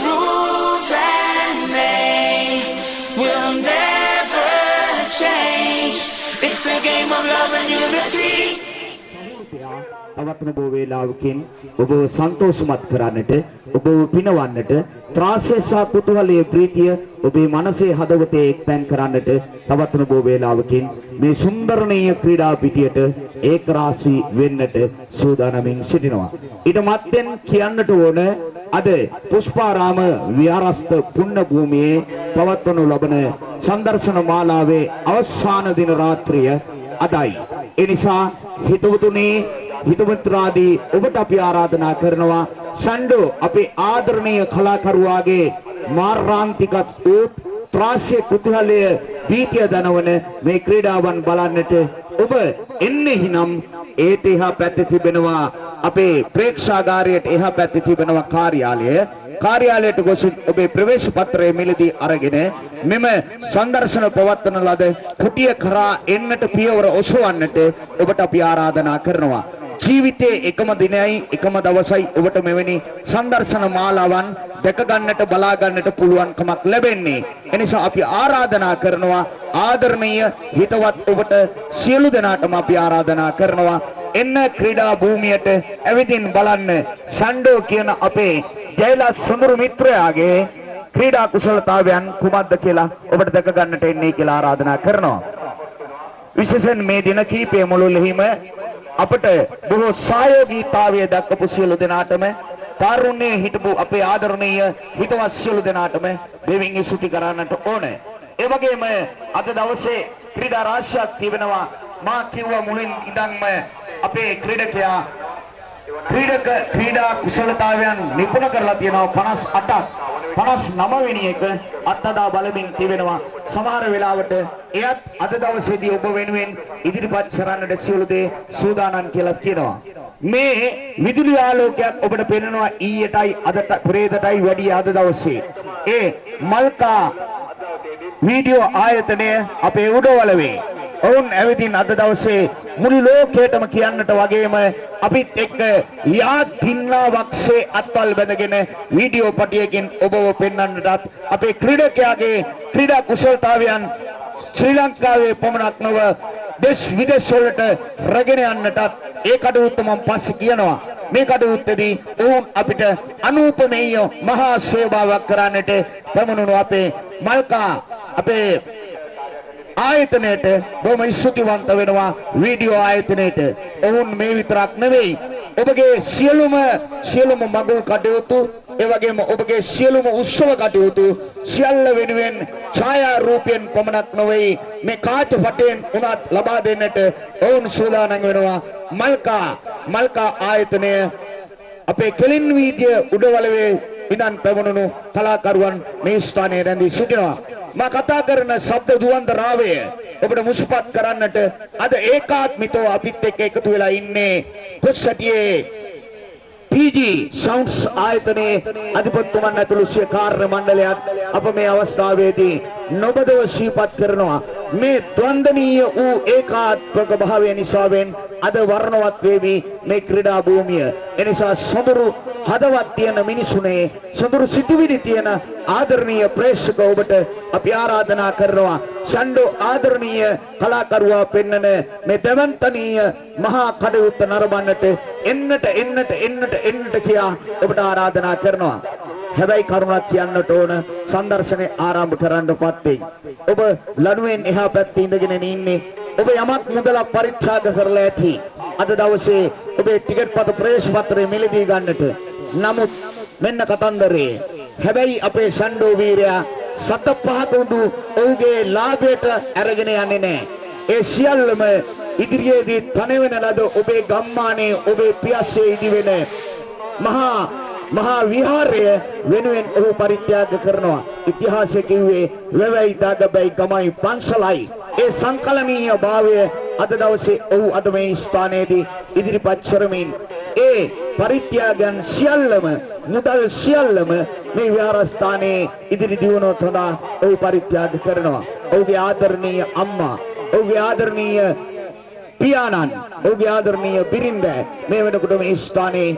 rules and they will never change. It's the game of love and unity. අවත්න බෝ වේලාවකින් ඔබ සන්තෝෂමත් කරන්නට ඔබ පිනවන්නට ත්‍රාසය සහ කුතුහලයේ ප්‍රීතිය ඔබේ මනසේ හදවතේ එක්තැන් කරන්නට තවත්න බෝ වේලාවකින් මේ සුන්දරණීය ක්‍රීඩා පිටියට ඒකරාශී වෙන්නට සූදානමින් සිටිනවා. ඊට මත්තෙන් කියන්නට ඕන අද පුෂ්පාරාම විහාරස්ථ පුණ්‍ය භූමියේ පවත්වනු ලබන සම්දර්ශන මාලාවේ අවසාන දින රාත්‍රිය අදයි. ඒ නිසා හිතවතුනි හිතවත්‍රාදී ඔබට අපි ආරාධනා කරනවා සන්ඩෝ අපේ ආදරණීය කලාකරුවාගේ මාර්ගාන්තික ත්‍රාස්‍ය කුතුහලය පීතිය දනවන මේ ක්‍රීඩාවන් බලන්නට ඔබ එන්නේ හිනම් ඒට එහා පැත්තේ තිබෙනවා අපේ ප්‍රේක්ෂාගාරයට එහා පැත්තේ තිබෙනවා කාර්යාලයට ගොස් ඔබේ ප්‍රවේශ පත්‍රය මිලදී අරගෙන මෙම සංදර්ශන පවත්වන ලද කුටිය කරා එන්නට පියවර ඔසවන්නට ඔබට අපි ආරාධනා කරනවා. ජීවිතයේ එකම දිනයයි එකම දවසයි ඔබට මෙවැනි සංදර්ශන මාලාවන් දැක ගන්නට බලා ගන්නට පුළුවන්කමක් ලැබෙන්නේ. එනිසා අපි ආරාධනා කරනවා ආදරණීය හිතවත් ඔබට සියලු දෙනාටම අපි ආරාධනා කරනවා එන්න ක්‍රීඩා භූමියට ඇවිදින් බලන්න සන්ඩෝ කියන අපේ ජයලත් සොඳුරු මිත්‍රයාගේ ක්‍රීඩා කුසලතාවයන් කුමක්ද කියලා ඔබට දැක ගන්නට එන්නේ කියලා ආරාධනා කරනවා. විශේෂයෙන් මේ දින කීපය මුළුල්ලෙහිම අපට බොහෝ සහයෝගීතාවය දක්වපු සියලු දෙනාටම තාරුණ්‍යයේ හිටපු අපේ ආදරණීය හිතවත් සියලු දෙනාටම දෙවියන් ස්තුති කරන්නට ඕනේ. ඒ වගේම අද දවසේ ක්‍රීඩා රාශියක් තිබෙනවා. මා කිව්වා මුලින් ඉඳන්ම අපේ ක්‍රීඩා කුසලතාවයන් නිපුණ කරලා තියෙනවා 58ක් 59 වෙනි එක අත්අදා බලමින් තිබෙනවා. සමහර වෙලාවට එයත් අද දවසේදී ඔබ වෙනුවෙන් ඉදිරිපත් කරන්නට සියලු දේ සූදානම් කියලා කියනවා. මේ විදුලි ආලෝකයක් ඔබට පෙනෙනවා ඊයටයි අදට පෙරේදටයි වැඩි අද දවසේ. ඒ මල්කා වීඩියෝ ආයතනය අපේ උඩවලවේ ඔවුන් ඇවිදින් අද දවසේ මුළු ලෝකයටම කියන්නට වගේම අපිත් එක්ක යාත්ින්නා වක්සේ අත්වල් බැඳගෙන වීඩියෝ පටියකින් ඔබව පෙන්වන්නටත් අපේ ක්‍රීඩකයාගේ ක්‍රීඩා කුසලතාවයන් ශ්‍රී ලංකාවේ පමණක් නොව දේශ විදේශ වලට රැගෙන යන්නටත් ඒ කටයුත්ත මම පස්සේ කියනවා. මේ කටයුත්තේදී ඔවුන් අපිට අනුපමේය මහා සේවාවක් කරන්නට පැමුණුණු අපේ මල්කා අපේ ආයතනයට බොහොම ස්තුතිවන්ත වෙනවා. වීඩියෝ ආයතනයට ඔවුන් මේ විතරක් නෙවෙයි ඔබගේ සියලුම මඟුල් කටයුතු ඒ වගේම ඔබගේ සියලුම උත්සව කටයුතු සියල්ල වෙනුවෙන් ඡායා රූපයෙන් පමණක් නොවේ මේ කාච පටයෙන් උනත් ලබා දෙන්නට ඔවුන් සූදානම් වෙනවා. මල්කා ආයතනය අපේ කෙලින් වීදිය උඩවලවේ ඉඳන් පැමුණුණු කලාකරුවන් මේ ස්ථානයේ රැඳී සිටිනවා. මා කතා කරන ශබ්ද දුවන්ත රාවය ඔබට මුසුපත් කරන්නට අද ඒකාත්මිතව අපිත් එක්ක එකතු වෙලා ඉන්නේ කොස්සටියේ PG Sounds ආයතනයේ අධිපතිතුමන් ඇතුළු සිය කාර්ය මණ්ඩලයත් අප මේ අවස්ථාවේදී නොබදව සිහිපත් කරනවා. මේ ද්වන්දනීය වූ ඒකාත්මක භාවය නිසාවෙන් අද වර්ණවත් වේවි මේ ක්‍රීඩා භූමිය. එනිසා සොඳුරු හදවත් තියෙන මිනිසුනේ සොඳුරු සිතුවිලි තියෙන ආදරණීය ප්‍රේක්ෂක ඔබට අපි ආරාධනා කරනවා ෂන්ඩෝ ආදරණීය කලාකරුවා පෙන්වන මේ දෙවන්තනීය මහා කටයුත්ත නරඹන්නට එන්නට කියා ඔබට ආරාධනා කරනවා. හැබැයි කරුණක් කියන්නට ඕන සංදර්ශනේ ආරම්භ කරන්නපත් වෙයි. ඔබ ලනුවෙන් එහා පැත්තේ ඉඳගෙන ඉන්නේ ඔබ යමක් මුදලක් පරිත්‍යාග කරලා ඇති. අද දවසේ ඔබේ ටිකට් පත ප්‍රවේශ පත්‍රය මිලදී ගන්නට. නමුත් මෙන්න කතන්දරේ. හැබැයි අපේ ෂන්ඩෝ වීරයා සත පහක උඩු ඔහුගේ ලාභයට අරගෙන යන්නේ නැහැ. ඒ සියල්ලම ඉදිරියේදී තනවෙන ලද ඔබේ ගම්මානයේ ඔබේ පියස්සේ ඉදිවෙන මහා විහාරය වෙනුවෙන් ඔහු පරිත්‍යාග කරනවා. ඉතිහාසය කිව්වේ වැවයි දාගබයි ගමයි පන්සලයි. ඒ සංකලනීය භාවය අද දවසේ ඔහු අද මේ ස්ථානයේදී ඉදිරිපත් කරමින් ඒ පරිත්‍යාගයන් සියල්ලම මුදල් සියල්ලම මේ විහාරස්ථානයේ ඉදිරි දියුණුව සඳහා ඔහු පරිත්‍යාග කරනවා. ඔහුගේ ආදරණීය අම්මා, ඔහුගේ ආදරණීය පියාණන්, ඔහුගේ ආදරණීය බිරිඳ මේ වෙනකොට මේ ස්ථානයේ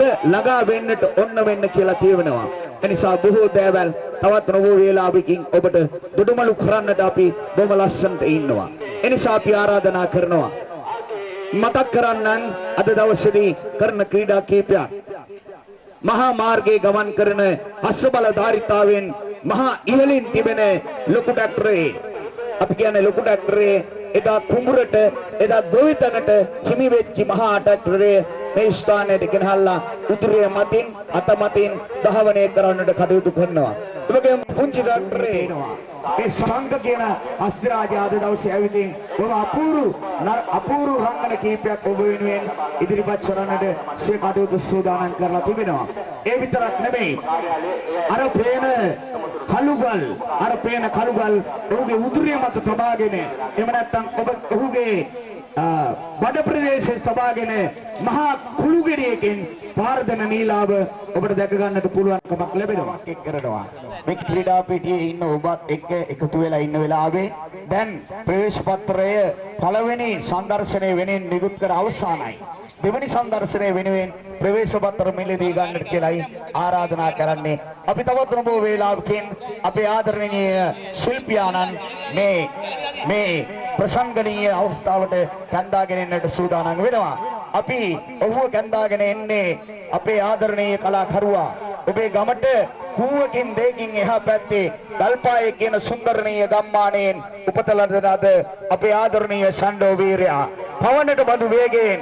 ළඟා වෙන්නට ඔන්න වෙන්න කියලා තියෙනවා. එනිසා බොහෝ දෑවල් තවත් නොවෝ වේලාවකින් ඔබට දුඩුමලු කරන්නට අපි බොහොම ලස්සනට ඉන්නවා. එනිසා අපි ආරාධනා කරනවා මතක් කරන්නම් අද දවසේදී කරන ක්‍රීඩා කීපයක් මහා මාර්ගයේ ගමන් කරන හස්ස බලධාරීතාවෙන් මහා ඉහළින් තිබෙන ලොකු ඩැක්ටරේ අපි කියන්නේ ලොකු ඩැක්ටරේ එදා කුඹුරට එදා ගොවිතැනට හිමි වෙච්ච මහා ඩැක්ටරේ මේ ස්ථානයට ගෙනහල්ලා උතුරේ මතින් අත මතින් දහවණය කරන්නට කටයුතු කරනවා. ඔබගේ පුංචි ඩැක්ටරේ එනවා. මේ සංඝ කියන අස්තිරාජ ආද දවසේ ඇවිදින් ඔබ අපූර්ව රංගන කීපයක් ඔබ වෙනුවෙන් ඉදිරිපත් කරන්නට සිය කටයුතු සූදානම් කරලා තිබෙනවා. ඒ විතරක් නෙමෙයි අර පේන කළුගල් ඔහුගේ උතුරේ මත තබාගෙන එහෙම නැත්නම් ඔහුගේ බඩ ප්‍රදේශයේ තබාගෙන මහා කුළුගෙඩියකින් පාරදෙන නීලාව ඔබට දැක ගන්නට පුළුවන්කමක් ලැබෙනවා. එක් කරනවා මේ ක්‍රීඩා පිටියේ ඉන්න ඔබත් එක්ක එකතු වෙලා ඉන්න වෙලාවේ දැන් ප්‍රවේශ පත්‍රය පළවෙනි සංදර්ශනයේ වෙනින් නිකුත් කර අවසానයි. දෙවනි සංදර්ශනයේ වෙනුවෙන් ප්‍රවේශ පත්‍ර මිලදී ගන්නට කියලායි ආරාධනා කරන්නේ. අපි තවත් නොබෝ වේලාවකින් අපේ ආදරණීය ශිල්පියාණන් මේ ප්‍රසංගනීය අවස්ථාවට කැඳාගෙන එන්නට සූදානම් වෙනවා. අපි ඔහුව කැඳාගෙන එන්නේ අපේ ආදරණීය කලාකරුවා ඔබේ ගමට කූවකින් දෙකින් එහා පැත්තේ ගල්පායේ කියන සුන්දරණීය ගම්මානයෙන් උපත ලද අපේ ආදරණීය සණ්ඩෝ වීරයා පවන්නට බඳු වේගයෙන්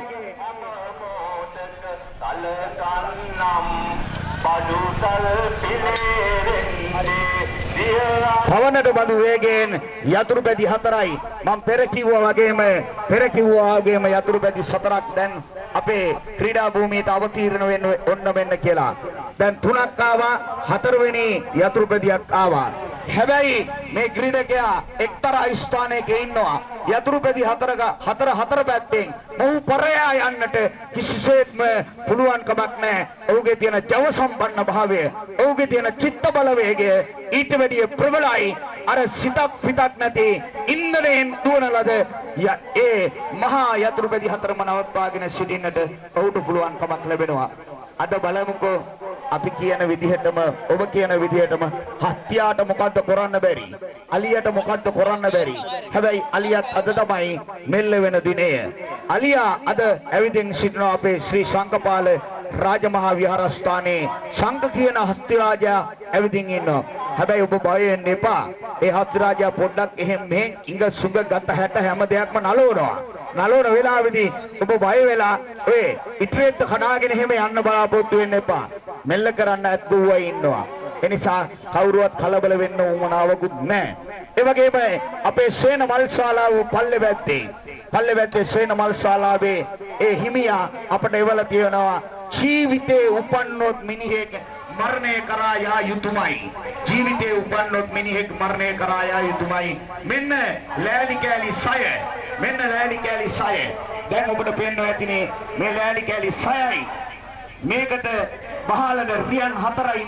පවන්නට බඳු වේගයෙන් යතුරු පැදි 4යි මම පෙර කිව්වා වගේම යතුරු පැදි 4ක් දැන් අපේ ක්‍රීඩා භූමියට අවතීර්ණ වෙන්න ඔන්න මෙන්න කියලා. දැන් 3ක් ආවා 4 වෙනි යතුරු පැදියක් ආවා. හැබැයි මේ ක්‍රීඩකයා එක්තරා ස්ථානයක ඉන්නවා. යතුරු පැදි 4 පැත්තෙන් ඔහු පරයා යන්නට කිසිසේත්ම පුළුවන් කමක් නැහැ. ඔහුගේ තියෙන ජව සම්පන්න භාවය, ඔහුගේ තියෙන චිත්ත බලවේගය ඊට වැඩිය ප්‍රබලයි. අර සිතක් පිටක් නැති ඉන්ද්‍රයෙන් දුවන ලද ඒ මහා යතුරු පැදි 4ම නවත්වාගෙන සිටින්නට ඔහුට පුළුවන් කමක් ලැබෙනවා. අද බලමුකෝ අපි කියන විදිහටම ඔබ කියන විදිහටම හත්යාට මොකද්ද කරන්න බැරි, අලියට මොකද්ද කරන්න බැරි. හැබැයි අලියත් අද තමයි මෙල්ල වෙන දිනය. අලියා අද ඇවිදින් සිටිනවා අපේ ශ්‍රී සංඝපාල රාජමහා විහාරස්ථානයේ සංඝ කියන හස්ති රාජා ඇවිදින් ඉන්නවා. හැබැයි ඔබ බය වෙන්න එපා. ඒ හස්ති රාජා පොඩ්ඩක් එහෙම මෙහෙන් ඉඟ සුඟ ගත හැට හැම දෙයක්ම නලවනවා. නලවන වෙලාවේදී ඔබ බය වෙලා ඔය ඉටරෙත් කඩාගෙන එහෙම යන්න බලාපොරොත්තු වෙන්න එපා. මෙල්ල කරන්න ඇද්දුවා ඉන්නවා. එනිසා කවුරුවත් කලබල වෙන්න උවමනාවකුත් නැහැ. ඒ වගේම අපේ සේන මල් ශාලාව පල්ලෙවැද්දේ සේන මල් ශාලාවේ ඒ හිමියා අපට එවලා තියෙනවා ජීවිතේ උපන්නොත් මිනිහෙක් මරණය කරා යා යුතුයමයි. ජීවිතේ උපන්නොත් මිනිහෙක් මරණය කරා යා යුතුයමයි. මෙන්න ලෑලි කෑලි 6. දැන් ඔබට පේන්න ඇතිනේ මේ ලෑලි කෑලි 6යි. මේකට බහලන රියන් 4යි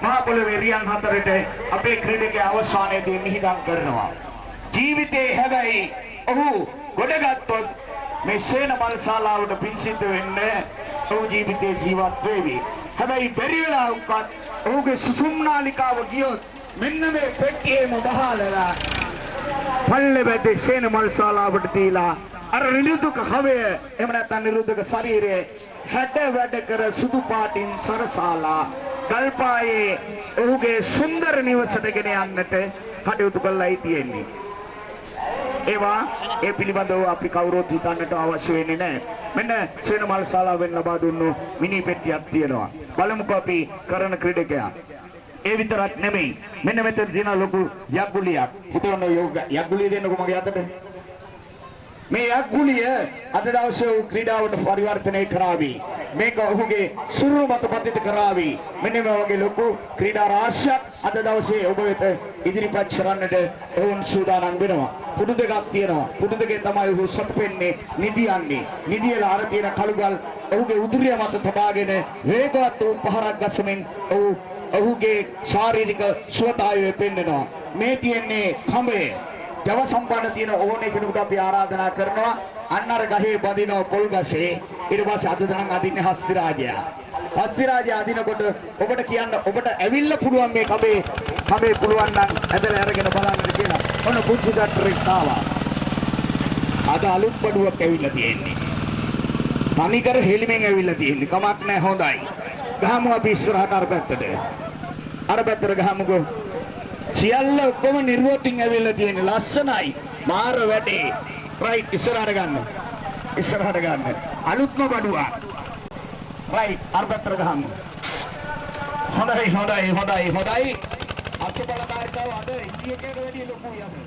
මහා පොළවේ රියන් 4ට අපේ ක්‍රීඩකයා අවසානයේදී මිහිදම් කරනවා. ජීවිතේ හැබැයි ඔහු ගොඩගත්තොත් මේ සේන මල් ශාලාවට පිංසිත වෙන්නේ ඔහු ජීවිතේ ජීවත් වෙවි. හැබැයි බැරි වෙලා උපත් ඔහුගේ සුසුම්නාලිකාව ගියොත් මෙන්න මේ පෙට්ටියේම බහලලා පල්ලෙවැද්දේ සේන මල් ශාලාවට දීලා අර නිරුද්ධක හවය එහෙම නැත්නම් නිරුද්ධක ශරීරයේ හැඩ වැඩ කර සුදු පාටින් සරසාලා ගල්පායේ ඔහුගේ සුන්දර නිවසට ගෙන යන්නට කටයුතු කළායි තියෙන්නේ. ඒවා ඒ පිළිබඳව අපි කවුරුත් හිතන්නට අවශ්‍ය වෙන්නේ නැහැ. මෙන්න සේන මල් ශාලාවෙන් ලබා දුන්නු මිනි පෙට්ටියක් තියෙනවා. බලමුකෝ අපි කරන ක්‍රීඩකයා. ඒ විතරක් නෙමෙයි. මෙන්න මෙතන දින ලොකු යග්ගුලියක්. හිතවන්න යග්ගුලිය දෙන්නකෝ මගේ අතට. මේ යග්ගුලිය අද දවසේ ක්‍රීඩාවට පරිවර්තනය කරાવી. මේක ඔහුගේ සුරු මත පතිත කරાવી. මෙන්න මේ වගේ ලොකු ක්‍රීඩා රාශියක් අද දවසේ ඔබ වෙත ඉදිරිපත් කරන්නට ඔවුන් සූදානම් වෙනවා. පුඩු දෙකක් තියෙනවා. පුඩු දෙකේ තමයි ඔහු සතුපෙන්නේ නිදියන්නේ. නිදියලා අර තියෙන කළුගල් ඔහුගේ උදුරිය මත තබාගෙන වේගවත් වූ පහරක් ගසමින් ඔහුගේ ශාරීරික සුවතාවය පෙන්වනවා. මේ තියෙන්නේ කඹේ ජව සම්පන්න තියෙන ඕනේ කෙනෙකුට අපි ආරාධනා කරනවා අන්න අර ගහේ බදිනවා පොල් ගසේ. ඊට පස්සේ අද දණන් අදින්නේ හස්ති රාජයා. හස්ති රාජයා අදිනකොට ඔබට කියන්න ඔබට ඇවිල්ලා පුළුවන් මේ කබේ පුළුවන් නම් ඇදලා අරගෙන බලන්න කියලා. ඔන්න පුංචි ඩොක්ටරෙක් ආවා. අද අලුත් බඩුවක් ඇවිල්ලා තියෙන්නේ. තනිකර හෙලිමෙන් ඇවිල්ලා තියෙන්නේ. කමක් නැහැ හොඳයි. ගහමු අපි ඉස්සරහට අර පැත්තට. අර පැත්තට ගහමුකෝ. සියල්ල ඔක්කොම නිර්වෝතින් ඇවිල්ලා තියෙන්නේ. ලස්සනයි. මාර වැඩේ. රයිට් ඉස්සරහට ගන්න. ඉස්සරහට ගන්න. අලුත්ම බඩුවක්. රයිට් අර පැත්තට ගහමු. හොඳයි. අත බලකාරිතාව අද ඊයේකට වැඩිය ලොකුයි අද.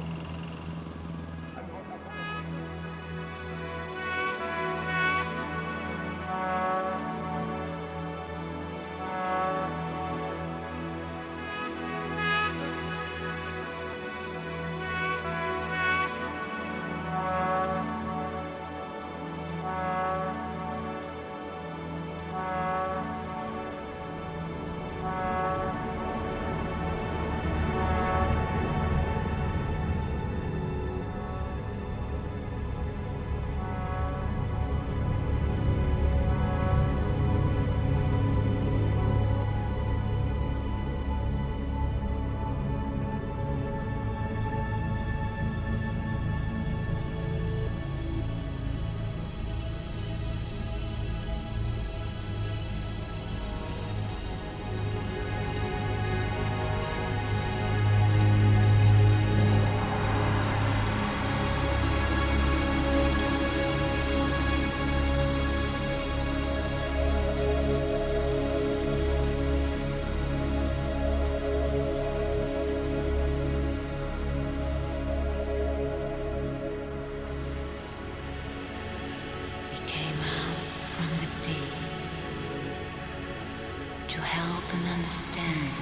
To help and understand,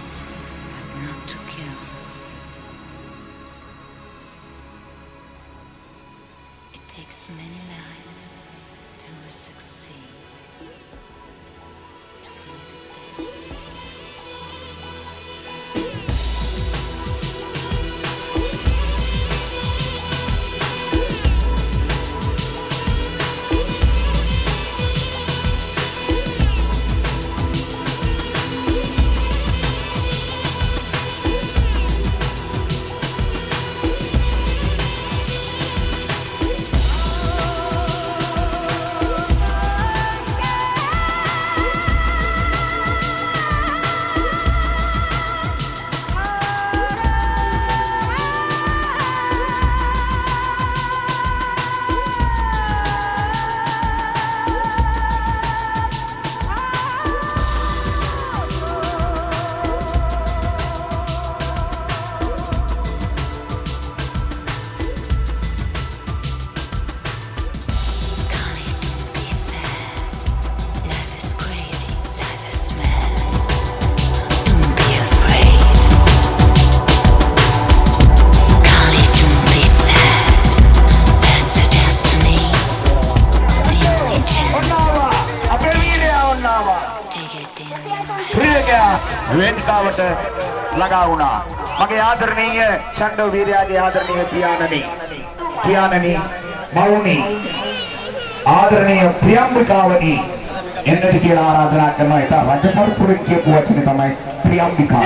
but not to kill. It takes many lives till we succeed. වේදිකාවට ළඟා වුණා. මගේ ආදරණීය ෂණ්ඩෝ වීරයාගේ ආදරණීය පියාණනි මවුනි ආදරණීය ප්‍රියම්බිකාවනි එන්නට කියලා ආරාධනා කරනවා. ඒක රජපුරුෂයෙක් කියපු වචනේ තමයි ප්‍රියම්බිකාව.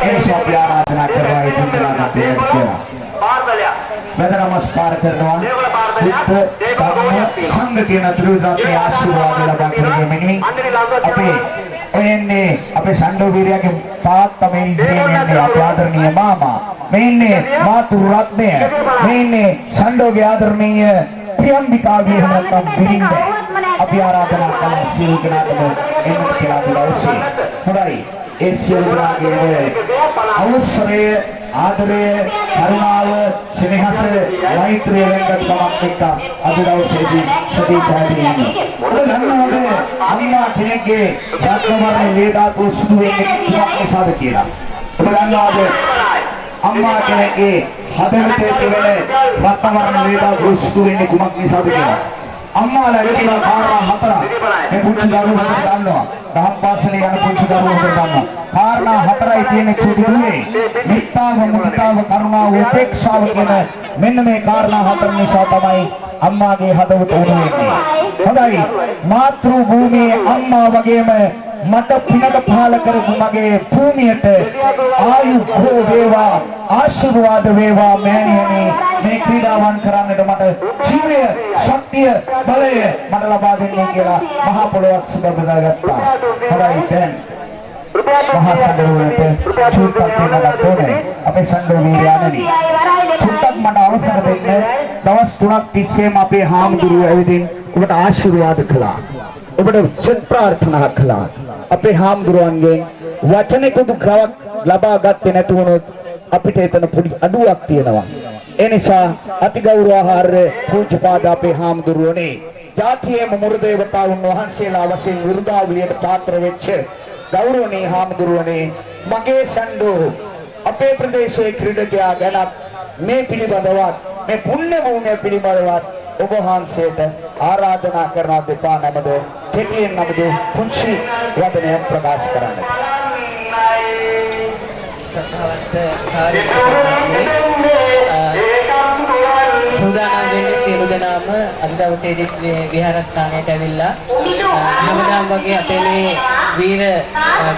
ඒ අපි ආරාධනා කරනවා ඒ තුන්දෙනාට කියලා. වැද නමස්කාර කරනවා. බුද්ධ ධම්ම සංඝ කියන ත්‍රිවිධ ආශිර්වාද ලබා ගැනීම අපේ එන්නේ අපේ ෂණ්ඩෝ වීරයාගේ තාත්තා මේ ඉන්නේ අපේ ආදරණීය මාමා මේ ඉන්නේ මාතු රත්නය මේ ඉන්නේ ෂණ්ඩෝගේ ආදරණීය ප්‍රියම්බිකාගේ හැමතම් බිරිඳ අපි ආරාධනා කළා සියලු කෙනාටම එන්නට කියලා දවසේ හොඳයි ඒ සියලු දෙනාගේ අවසරය ආදරය කරුණාව ස්නේහස මෛත්‍රිය වෙනකම්ක් එක්ක අද දවසේදී සදී පැහැදිලි වෙනවා. අම්මා කෙනෙක්ගේ රත්නවර්ණ වේදාතු සුදු වෙන්නේ මොකක්ද කියලා. ඔබ දන්නවද අම්මා කෙනෙක්ගේ හදවතේ තිබෙන රත්නවර්ණ වේදාතු සුදු වෙන්නේ කුමක් නිසාද කියලා? අම්මාලා එදිනා කාරණා හතරක් මේ පුංචි දරුවෝ හතර ගන්නවා. දහම් පාසලේ යන පුංචි දරුවෝ හතර ගන්නවා. කාරණා හතරයි තියෙන චූටි දුවේ. මෙත්තාව, මුදිතාව, කරුණාව, උපේක්ෂාව කියන මෙන්න මේ කාරණා හතර නිසා තමයි අම්මාගේ හදවත උණු වෙන්නේ. හොඳයි. මාතෘ භූමියේ අම්මා වගේම මට පිනට පහල කරපු මගේ භූමියට ආයු භෝ වේවා ආශිර්වාද වේවා මෑණියනි මේ ක්‍රීඩාවන් කරන්නට මට ජීවය ශක්තිය බලය මට ලබා දෙන්නේ කියලා මහා පොළොවක් සුබ බදාගත්තා. හොඳයි දැන් මහා සංඝරුවනට චුට්ටක් දෙන්නට ඕනේ අපේ සංඝ වීරයාණනි. චුට්ටක් මට අවසර දෙන්න. දවස් 3ක් තිස්සේම අපේ හාමුදුරුවෝ ඇවිදින් ඔබට ආශිර්වාද කළා. ඔබට සත් ප්‍රාර්ථනා කළා. අපේ හාමුදුරුවන්ගෙන් වචනෙකුත් ලබා ගත්තේ නැති වුණොත් අපිට එතන පොඩි අඩුවක් තියෙනවා. ඒ නිසා අතිගෞරව ආහාරය පූජ්‍යපාද අපේ හාමුදුරුවනේ ජාතියේම මුරු දේවතාවුන් වහන්සේලා වශයෙන් විරුදාවලියට පාත්‍ර වෙච්ච ගෞරවනීය හාමුදුරුවනේ මගේ සම්ඩෝ අපේ ප්‍රදේශයේ ක්‍රීඩකයා ගැන මේ පිළිබඳවත් මේ පුණ්‍ය භූමිය පිළිබඳවත් ඔබ වහන්සේට ආරාධනා කරන දෙපා නමද කෙටියෙන් නමද පුංචි වදනයක් ප්‍රකාශ කරන්න. සූදානම් වෙන්නේ සියලු දෙනාම අද දවසේදී විහාරස්ථානයට ඇවිල්ලා හැමදාම වගේ අපේ මේ වීර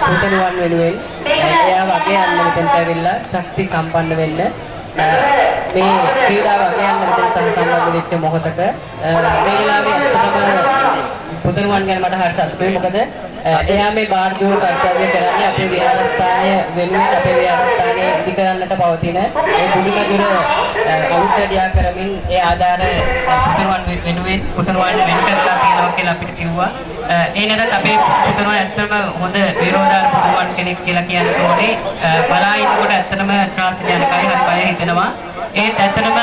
පුතණුවන් වෙනුවෙන් එයා වගේ අන්න මෙතෙන්ට ඇවිල්ලා ශක්ති සම්පන්න වෙන්න මේ ක්‍රීඩාව වගේ අන්න මෙතෙන් සම්බන්ධ වෙච්ච මොහොතක මේ වෙලාවේ අත්‍යවශ්‍යම පුතණුවන් ගැන මට හරි සතුටුයි. මොකද එයා මේ බාර්ජෝල් කර්තව්‍ය කරන්නේ අපේ විහාරස්ථානය වෙනුවෙන් අපේ විහාරස්ථානය ඉදි කරන්නට පවතින ඒ බුදුමදුර අවුට්ටඩියා කරමින් ඒ ආධාර පුතණුවන් වෙනුවෙන් පුතණුවන් වෙන් කරලා තියෙනවා කියලා අපිට කිව්වා. ඒ නේද අපේ පුතණුවන් ඇත්තටම හොඳ විරෝධාර පුතණුවන් කෙනෙක් කියලා කියන්න ඕනේ. බලා ඉන්නකොට ඇත්තටම ත්‍රාසජනකයි හරි බය හිතෙනවා. ඒත් ඇත්තටම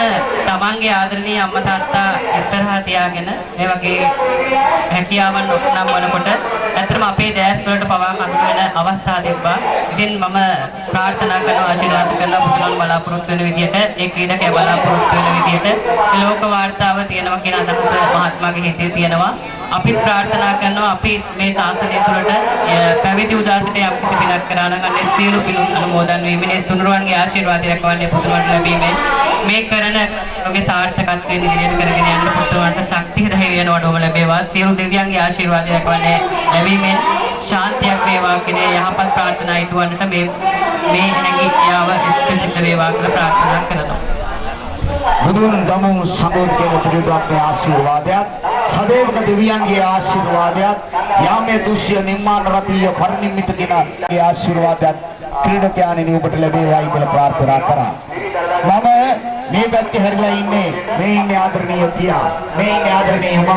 තමන්ගේ ආදරණීය අම්මා තාත්තා ඉස්සරහා තියාගෙන මේ වගේ හැකියාවන් ඔක්කොම වනකොට ඇත්තටම අපේ දැස් වලට පවා මඟ වෙන අවස්ථා තිබ්බා. ඉතින් මම ප්‍රාර්ථනා කරනවා ආශිර්වාද කරලා පුතණුවන් බලාපොරොත්තු වෙන විදිහට ඒ ක්‍රීඩකයා බලාපොරොත්තු වෙන විදිහට ඒ ලෝක වාර්තාව තියෙනවා කියන අදහස මහත්මයාගේ හිතේ තියෙනවා. අපි ප්‍රාර්ථනා කරනවා අපි මේ ශාසනය තුළට පැවිදි උදාසයට යම් කිසි පිනක් කරා නම් අනේ සියලු පිනුත් අනුමෝදන් වීමේ තුනුරුවන්ගේ ආශිර්වාදය ලැබවන්නේ පුතුන්ට ලැබීමෙන් මේ කරන ඔබේ සාර්ථකත්වයෙන් ඉදිරියට කරගෙන යන්න පුතුන්ට ශක්තිය ධෛර්යය වඩවම ලැබේවා. සියලු දෙවියන්ගේ ආශිර්වාදය ලැබවන්නේ ලැබීමෙන් ශාන්තියක් වේවා කියන යහපත් ප්‍රාර්ථනා ඉටුවන්නට මේ හැකියාව සිද්ධ වේවා කියලා ප්‍රාර්ථනා කරනවා. බුදුන් දමු සම්බෝධ කියන පිළිබඳව ආශිර්වාදයක් සදේවක දෙවියන්ගේ ආශිර්වාදයක් යාමේ දුස්ය නිර්මාණ රතිය පරිනිම්මිත කියන ආශිර්වාදයක් ක්‍රීඩකයාණනි ඔබට ලැබේවායි කියලා ප්‍රාර්ථනා කරා. මම මේ පැත්තේ හැරිලා ඉන්නේ මේ ඉන්නේ ආදරණීය පියා මේ ඉන්නේ ආදරණීය මව්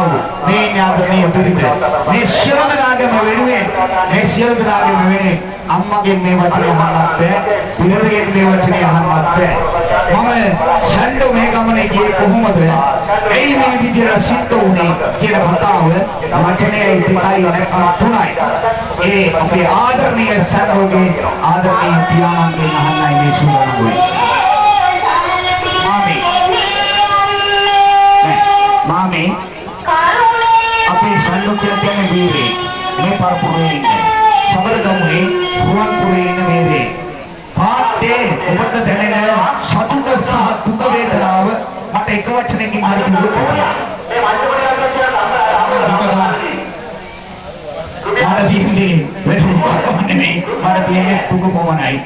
මේ ඉන්නේ ආදරණීය බිරිඳ මේ සියලු දෙනාගේම වෙනුවෙන් මේ සියලු දෙනාගේම වෙනුවෙන් අම්මගෙන් මේ වචනේ අහන්නත් බෑ පිරිතගෙන් මේ වචනේ අහන්නත් බෑ. මම සැන්ඩෝ මේ ගමනේ ගියේ කොහොමද එයි මේ විදිහට සිද්ධ වුණේ කියන කතාව වචනේ දෙකයි නැත්නම් තුනයි. ඒ අපේ ආදරණීය සැන්ඩෝගේ ආදරණීය පියාණන්ගෙන් අහන්නයි මේ සූදානම් වෙන්නේ. मामी अपनी संडो के लिए मेरे मैं परपुरे सबरगमुने भुवनपुरे मेरे भाते उबट देने सतुक सह दुख वेदनाव मत एक वचने की मारी दुख मारा दीने वेरे कमने में मारा दीने तुगु पवनाई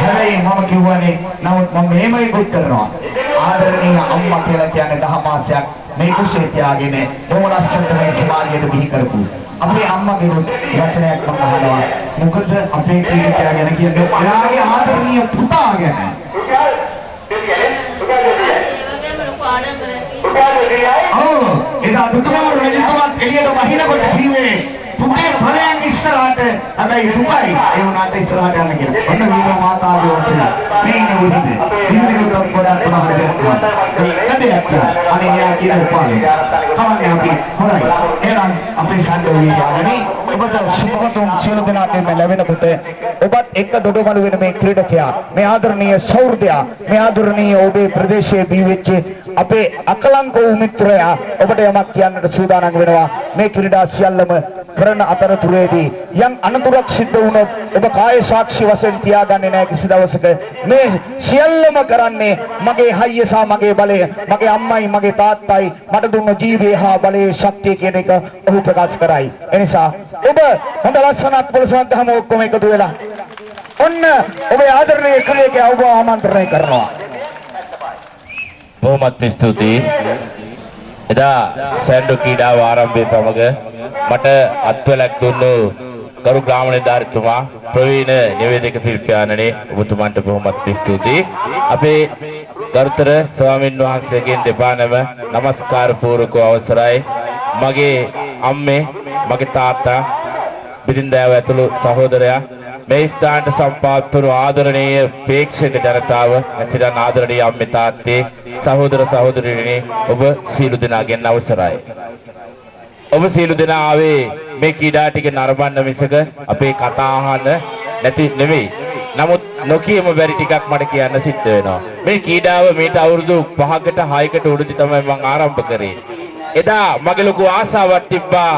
හැබැයි මම කිව්වනේ නමුත් මම මේමයි කුත් කරනවා ආදරණීය අම්මා කියලා කියන්නේ 10 මාසයක් මේ කුසේ තියාගෙන මොනස්සට මේ සමාජයට බිහි කරපු අපේ අම්මගේ වචනයක් මම අහනවා මොකද අපේ ක්‍රීඩකයා ගැන කියන්නේ එයාගේ ආදරණීය පුතා ගැන ඔව් එදා දුටුගැමුණු රජතුමාත් එළියට වහිනකොට කිව්වේ පුතේ ඵලයන් ඉස්සරහට හැබැයි දුකයි ඒ වුණාට ඉස්සරහට යන්න කියලා. ඔන්න වීර මාතාගේ වචන. මේ ඉන්නේ බුදුද. ඉන්නකොට පොඩක් පහකට ඒකදයක් අනේ යා කියලා පාලේ. කවන්නේ අපි හොරයි. එහෙනම් අපේ සම්ඩෝ වීරයාණනි ඔබට සුබවතුන් සියලු දෙනාටම ලැබෙනකොට ඔබත් එක්ක දොඩවලු වෙන මේ ක්‍රීඩකයා මේ ආදරණීය සෞර්ධයා මේ ආදරණීය ඔබේ ප්‍රදේශයේ බිහි වෙච්ච අපේ අකලංක වූ මිත්‍රයා ඔබට යමක් කියන්නට සූදානම් වෙනවා. මේ ක්‍රීඩා සියල්ලම කරන අතරතුරේදී යම් අනතුරක් සිද්ධ වුණොත් ඔබ කාය සාක්ෂි වශයෙන් තියාගන්නේ නැහැ කිසි දවසක. මේ සියල්ලම කරන්නේ මගේ හයිය සහ මගේ බලය, මගේ අම්මයි මගේ තාත්තයි මට දුන්න ජීවය හා බලයේ ශක්තිය කියන එක ඔහු ප්‍රකාශ කරයි. එනිසා ඔබ හොඳ ලස්සනක් පොළසක් ගහම ඔක්කොම එකතු වෙලා ඔන්න ඔබේ ආදරණීය ක්‍රීඩකයා ඔබ ආමන්ත්‍රණය කරනවා. බොහොමත් ස්තුතියි. එදා සැන්ඩෝ ක්‍රීඩාව ආරම්භයේ සමග මට අත්වලක් දුන්නු ගරු ග්‍රාම නිලධාරීතුමා ප්‍රවීණ නිවේදක ශිල්පියාණනි ඔබතුමන්ට බොහොමත් ස්තුතියි. අපේ ගරුතර ස්වාමින් වහන්සේගෙන් දෙපා නැම নমස්කාර පූර්වක අවසරයි. මගේ අම්මේ මගේ තාත්තා බිරින්දෑව ඇතුළු සහෝදරයා මේ ස්ථානට සම්පාත් වූ ආදරණීය ප්‍රේක්ෂක ජනතාව නැතිනම් ආදරණීය අම්මේ තාත්තේ සහෝදර සහෝදරියනි ඔබ සියලු දෙනාගෙන් අවසරයි. ඔබ සියලු දෙනා ආවේ මේ ක්‍රීඩා ටික නරඹන්න මිසක අපේ කතා අහන්න නැති නෙමෙයි. නමුත් නොකියම බැරි ටිකක් මට කියන්න සිද්ධ වෙනවා. මේ ක්‍රීඩාව මේට අවුරුදු 5කට 6කට උඩදී තමයි මම ආරම්භ කරේ. එදා මගේ ලොකු ආසාවක් තිබ්බා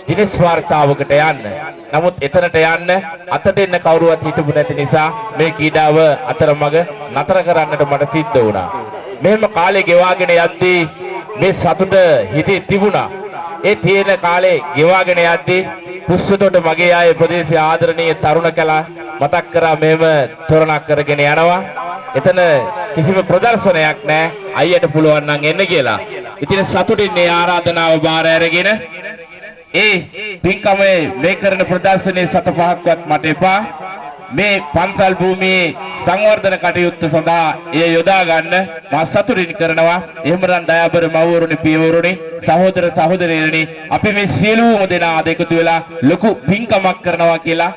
දිනස් වාර්තාවකට යන්න. නමුත් එතනට යන්න අත දෙන්න කවුරුවත් හිටපු නැති නිසා මේ ක්‍රීඩාව අතරමඟ නතර කරන්නට මට සිද්ධ වුණා. මෙහෙම කාලේ ගෙවාගෙන යද්දී මේ සතුට හිතේ තිබුණා. ඒ තියෙන කාලේ ගෙවාගෙන යද්දී පුස්සතොට මගේ ආයේ ප්‍රදේශයේ ආදරණීය තරුණ කලා මතක් කරා මෙහෙම තොරණක් කරගෙන යනවා. එතන කිසිම ප්‍රදර්ශනයක් නැහැ. අයියට පුළුවන් නම් එන්න කියලා. ඉතින් සතුටින් මේ ආරාධනාව බාර අරගෙන පින්කමේ මේ කරන ප්‍රදර්ශනයේ 7-5ක්වත් මට එපා. මේ පන්සල් භූමියේ සංවර්ධන කටයුත්ත සඳහා එය යොදා ගන්න මා සතුටින් කරනවා. එහෙමනම් දයාබර මව්වරුනි පියවරුනි සහෝදර සහෝදරියනි අපි මේ සියලුම දෙනා අද එකතු වෙලා ලොකු පින්කමක් කරනවා කියලා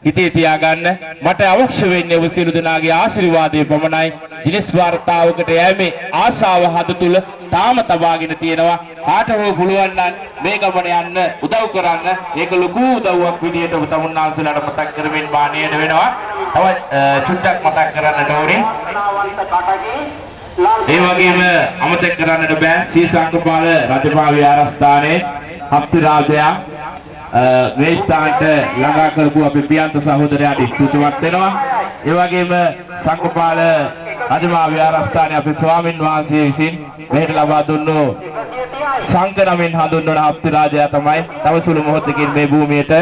හිතේ තියාගන්න. මට අවශ්‍ය වෙන්නේ ඔබ සියලු දෙනාගේ ආශිර්වාදය පමණයි. දිනස් වාර්තාවකට යෑමේ ආශාව හද තුල තාම තබාගෙන තියෙනවා. කාට හෝ පුළුවන් නම් මේ ගමන යන්න උදව් කරන්න. ඒක ලොකු උදව්වක් විදියට ඔබ තමුන්නාන්සලාට මතක් කරමින් බාණ්ඩයට වෙනවා. තව චුට්ටක් මතක් කරන්නට ඕනේ. ඒ වගේම අමතක කරන්නට බෑ සී සංඝපාල රජමහා විහාරස්ථානයේ හප්ති රාජයා මේ ස්ථානට ළඟා කරපු අපේ පියන්ත සහෝදරයාට ස්තුතිවත් වෙනවා. ඒ වගේම සංඝපාල රජමහා විහාරස්ථානයේ අපේ ස්වාමින් වහන්සේ විසින් මෙහෙට ලබා දුන්නු සංකරමින් හඳුන්වන හප්ති රාජයා තමයි තව සුළු මොහොතකින් මේ භූමියට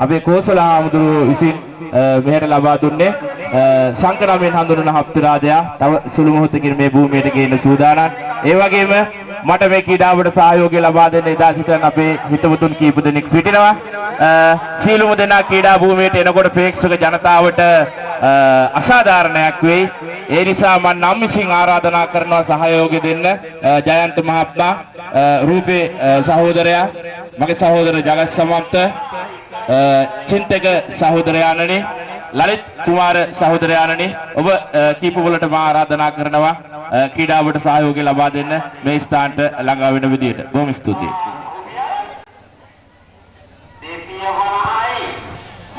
අපේ කෝසල හාමුදුරුවෝ විසින් මෙහෙට ලබා දුන්නේ. සංකරමින් හඳුන්වන හප්ති රාජයා තව සුළු මොහොතකින් මේ භූමියට ගේන්න සූදානම්. ඒ වගේම මට මේ ක්‍රීඩාවට සහයෝගය ලබා දෙන්න එදා සිටින අපේ හිතවතුන් කීප දෙනෙක් සිටිනවා. සීලුම දෙනා ක්‍රීඩා භූමියට එනකොට ප්‍රේක්ෂක ජනතාවට අසාධාරණයක් වෙයි. ඒ නිසා මම නම් විසින් ආරාධනා කරනවා සහයෝගය දෙන්න. ජයන්ත මහත්මයා, රූපේ සහෝදරයා, මගේ සහෝදර ජගත් සමන්ත, චින්තක සහෝදරයාණනි, ලලිත් කුමාර සහෝදරයාණනි ඔබ කීප වලට මා ආරාධනා කරනවා ක්‍රීඩාවට සහයෝගය ලබා දෙන්න මේ ස්ථානට ළඟා වෙන විදියට. බොහොම ස්තුතියි.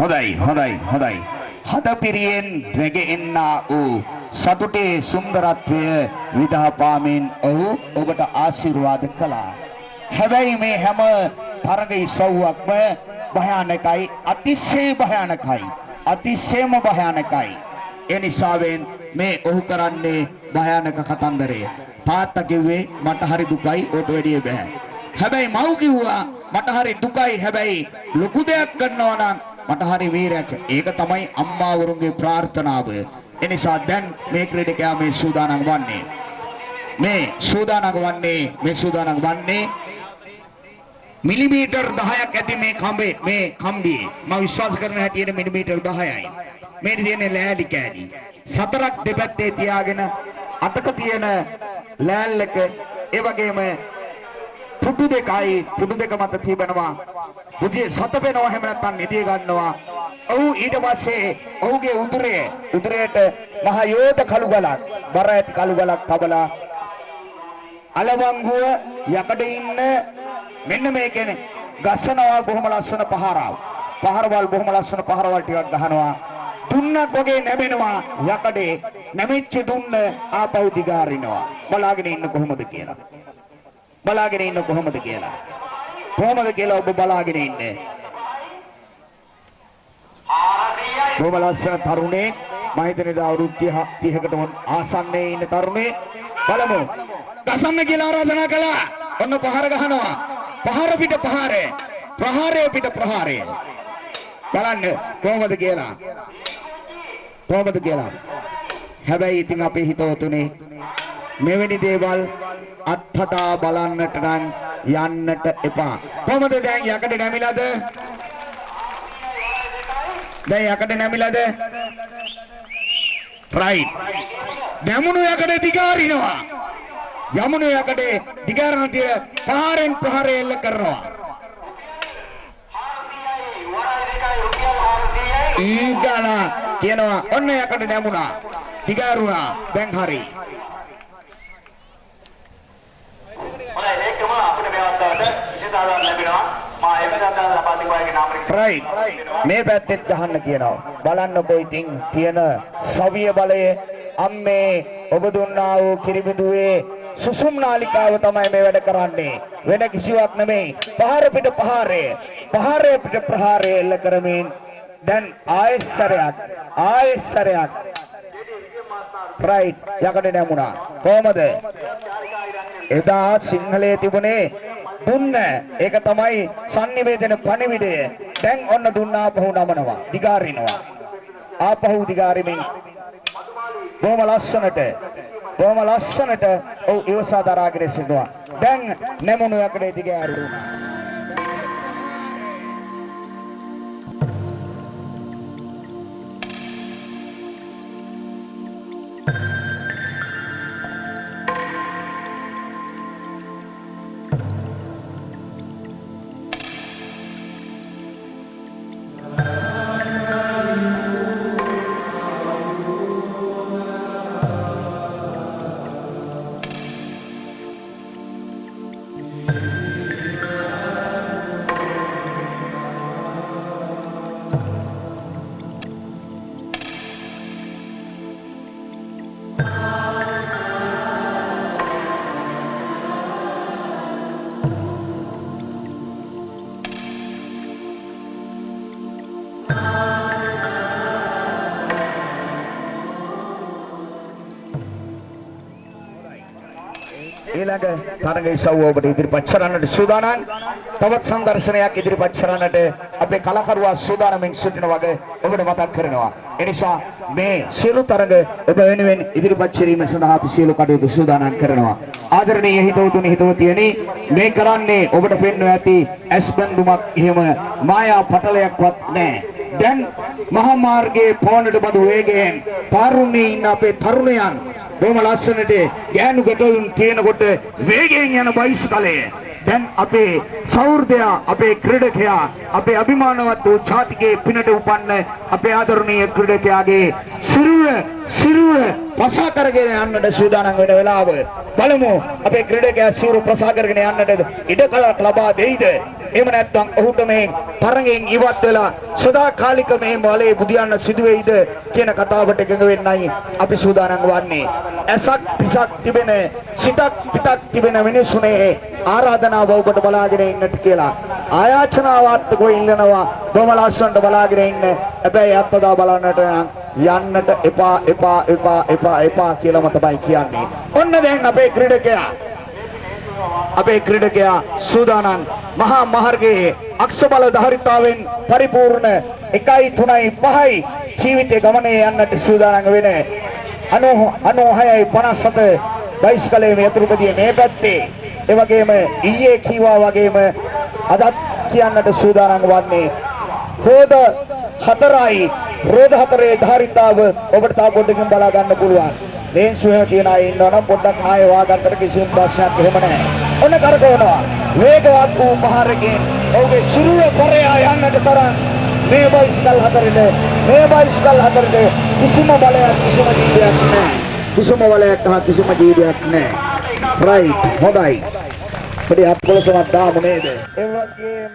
හොඳයි. හදපිරියෙන් රැගෙන්නා වූ සතුටේ සුන්දරත්වය විදහාපාමින් ඔහු ඔබට ආශිර්වාද කළා. හැබැයි මේ හැම තරග ඉසව්වක්ම භයානකයි, අතිශයම භයානකයි. ඒ නිසාවෙන් මේ ඔහු කරන්නේ භයානක කතන්දරය. තාත්තා කිව්වේ මට හරි දුකයි, ඔට වැඩිය බෑ. හැබැයි මව් කිව්වා මට හරි දුකයි, හැබැයි ලොකු දෙයක් කරනවා නම් මට හරි වීරයක්. ඒක තමයි අම්මාවරුන්ගේ ප්‍රාර්ථනාව. එනිසා දැන් මේ ක්‍රීඩකයා මේ සූදානම් වන්නේ මිලිමීටර් 10ක් ඇති මේ කම්බියේ මම විශ්වාස කරන හැටියට මිලිමීටර් 10යි. මේ තියෙන ලෑලි කෑලි 4ක් දෙපැත්තේ තියාගෙන අතක තියෙන ලෑල්ලක ඒ වගේම පුඩු දෙක මත තිබෙනවා. බුදියේ සතපෙනවා, එහෙම නැත්නම් නිදිය ගන්නවා. ඔහු ඊට පස්සේ ඔහුගේ උදරයට මහ යෝධ කළු ගලක්, බර ඇති කළු ගලක් තබලා අලවංගුව යකඩ ඉන්න මෙන්න මේකනේ ගස්සනවා. බොහොම ලස්සන පහරවල් බොහොම ලස්සන පහරවල් ටිකක් ගහනවා. තුන්නක් වගේ නැමෙනවා යකඩේ. නැමිච්ච දුන්න ආපහු දිගාරිනවා. බලාගෙන ඉන්න කොහොමද කියලා. බලාගෙන ඉන්න කොහොමද කියලා. කොහොමද කියලා ඔබ බලාගෙන ඉන්නේ. බොහොම ලස්සන තරුණේ මම හිතන්නේ අවුරුදු 30කට ආසන්නයේ ඉන්න තරුණේ බලමු. ගසන්න කියලා ආරාධනා කළා. ඔන්න පහර ගහනවා. පහර පිට පහරේ. ප්‍රහාරය පිට ප්‍රහාරය. බලන්න කොහොමද කියලා. කොහොමද කියලා. හැබැයි ඉතින් අපේ හිතවතුනේ මෙවැනි දේවල් අත්හදා බලන්නට නම් යන්නට එපා. කොහොමද දැන් යකඩ නැමිලාද? දැන් යකඩ නැමිලාද? රයිට්. නැමුණු යකඩ දිගාරිනවා. යමුණු යකඩ දිගාරන තිය පහරෙන් ප්‍රහාරය එල්ල කරනවා. ඊගාලා කියනවා ඔන්න යකඩ නැමුණා. දිගාරුණා. දැන් හරි. ඒකම අපිට මේ අවස්ථාවට විශේෂ ආදරයක් ලැබෙනවා. මා ඒ වෙනදාට ලබාදී වගේ නාමරික රයිට්. මේ පැත්තෙත් ගහන්න කියනවා. බලන්නකෝ ඉතින් තියෙන සවිය බලය අම්මේ ඔබ දුන්නා වූ කිරිබිදුවේ සුසුම් නාලිකාව තමයි මේ වැඩ කරන්නේ. වෙන කිසිවක් නෙමෙයි. පහර පිට පහරය. පහරය පිට ප්‍රහාරය එල්ල කරමින් දැන් ආයස්සරයක් රයිට් යකඩ නැමුණා. කොහමද? එදා සිංහලයේ තිබුණේ දුන්න. ඒක තමයි sannivedana පණිවිඩය. දැන් ඔන්න දුන්න ආපහු නමනවා. දිගාරිනවා. ආපහු දිගාරිමින් බොහොම ලස්සනට ඔව් ඉවසා දරාගෙන සිටුවා. දැන් නැමුණු යකඩේ දිගාරුණා. ඊළඟ තරග ඉසව්ව ඔබට ඉදිරිපත් කරන්නට සූදානම්. තවත් සංදර්ශනයක් ඉදිරිපත් කරන්නට අපේ කලාකරුවා සූදානම්ෙන් සිටින වගේ ඔබට මතක් කරනවා. එනිසා මේ සියලු තරග ඔබ වෙනුවෙන් ඉදිරිපත් කිරීම සඳහා අපි සියලු කටයුතු සූදානම් කරනවා. ආදරණීය හිතවතුනි හිතවතියනි මේ කරන්නේ ඔබට පෙන්වන්න ඇති ඇස් බඳුමක් එහෙම මායා පටලයක්වත් නැහැ. දැන් මහා මාර්ගයේ පොණට බඳු වේගයෙන් පාරුණේ ඉන්න අපේ තරුණයන් බොහොම ලස්සනට ගෑනු ගැටුම් තියෙනකොට වේගයෙන් යන බයිසිකලය දැන් අපේ සෞර්ධයා අපේ ක්‍රීඩකයා අපේ අභිමානවත් වූ ජාතිකයේ පිනට උපන්න අපේ ආදරණීය ක්‍රීඩකයාගේ සිරුර ප්‍රසා කරගෙන යන්නට සූදානම් වෙන වෙලාව බලමු අපේ ක්‍රීඩකයා සිරුර ප්‍රසා කරගෙන යන්නට ඉඩකඩක් ලබා දෙයිද? එහෙම නැත්නම් ඔහුට මේ තරගෙන් ඉවත් වෙලා සදාකාලික මේ බලේ බුදියන්න සිදු වෙයිද කියන කතාවට එකඟ වෙන්නයි අපි සූදානම් වන්නේ. ඇසක් පිසක් තිබෙන සිතක් පිටක් තිබෙන මිනිසුනේ ආරාධනාව ඔබට බලාගෙන ඉන්නට කියලා ආයාචනාවත් කො ඉල්ලනවා. බොහොම ලස්සනට බලාගෙන ඉන්න. හැබැයි අත්දා බලන්නට යන්නට එපා කියලාම තමයි කියන්නේ. ඔන්න දැන් අපේ ක්‍රීඩකයා සූදානම් මහා මාර්ගයේ අක්ෂබල ධාරිතාවෙන් පරිපූර්ණ 1.3.5 ජීවිතේ ගමනේ යන්නට සූදානම් වෙන 96.57 බයිසිකලයේ යතුරුපදියේ මේ පැත්තේ ඒ වගේම ඊයේ කීවා වගේම අදත් කියන්නට සූදානම් වන්නේ රෝද 4යි රෝද 4 ධාරිතාව ඔබට තා පොඩ්ඩකින් බලා ගන්න පුළුවන්. ලේන්සුවේ තියන අය ඉන්නවනම් පොඩ්ඩක් ආයෙ වාගත්තට කිසිම ප්‍රශ්නයක් එහෙම නැහැ. ඔන්න කරකවනවා. වේගවත් වූ පහරකින් ඔහුගේ සිරුර පරයා යන්නට තරම් මේ බයිසිකල් හතරේ කිසිම බලයක් කිසිම ජීවියක් නැහැ. කිසිම ජීවියක් නැහැ. රයිට් හොඳයි. පොඩි අත්කොලසමක් දාමු නේද? ඒ වගේම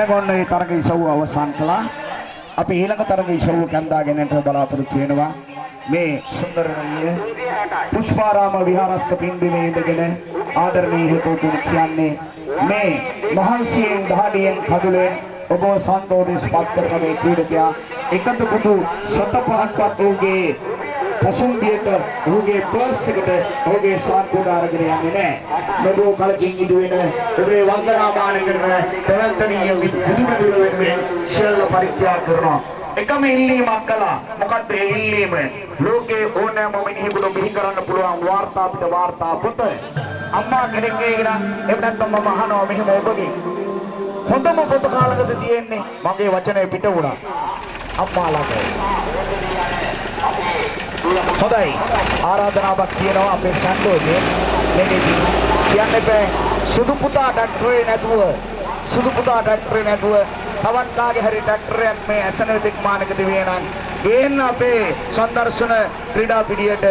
දැන් ඔන්න ඒ තරග ඉසව්ව අවසන් කළා. අපි ඊළඟ තරග ඉසව්ව කැඳාගෙනට බලාපොරොත්තු වෙනවා. මේ සුන්දරමය පුෂ්පාරාම විහාරස්ථ පින්බිමේ ඉඳගෙන ආදරණීය හේතුතුන් කියන්නේ මේ මහන්සියෙන් දහඩියෙන් කඳුලෙන් ඔබ සන්තෝෂ පත් කරන මේ ක්‍රීඩකයා එකතු කුතු 75ක්වත් ඔහුගේ කසුම්බියට ඔහුගේ පර්ස් එකට ඔහුගේ සාන්පුඩ අරගෙන යන්නේ නැහැ. නබෝ කලකින් ඉදුවෙන ඔබේ වන්දනාමාන කරන තවන්තනීය බුදුමැදුර වෙනුවෙන් ශීල පරිත්‍යාග කරනවා. එකම ඉල්ලීමක් කළා. මොකක්ද ඒ ඉල්ලීම? ලෝකේ ඕනෑම මිනිහෙකුට බිහි කරන්න පුළුවන් වාර්තා අපිට වාර්තා පොත. අම්මා කෙනෙක් කියලා එහෙම නැත්නම් මම අහනවා මෙහෙම ඔබගේ හොඳම පොත කාලකද තියෙන්නේ? මගේ වචනේ පිට වුණා. අම්මා ළඟ. හොඳයි. ආරාධනාවක් තියෙනවා අපේ සන්තෝෂේ. මේකදී කියන්න බෑ සුදු පුතා ඩක්ටරේ නැතුව තවත් කාගේ හරි ඩක්ටරයක් මේ ඇසන විද්‍යාමානක දිවේ නම් ගේන්න අපේ සම්දර්ශන ක්‍රීඩා පිළියට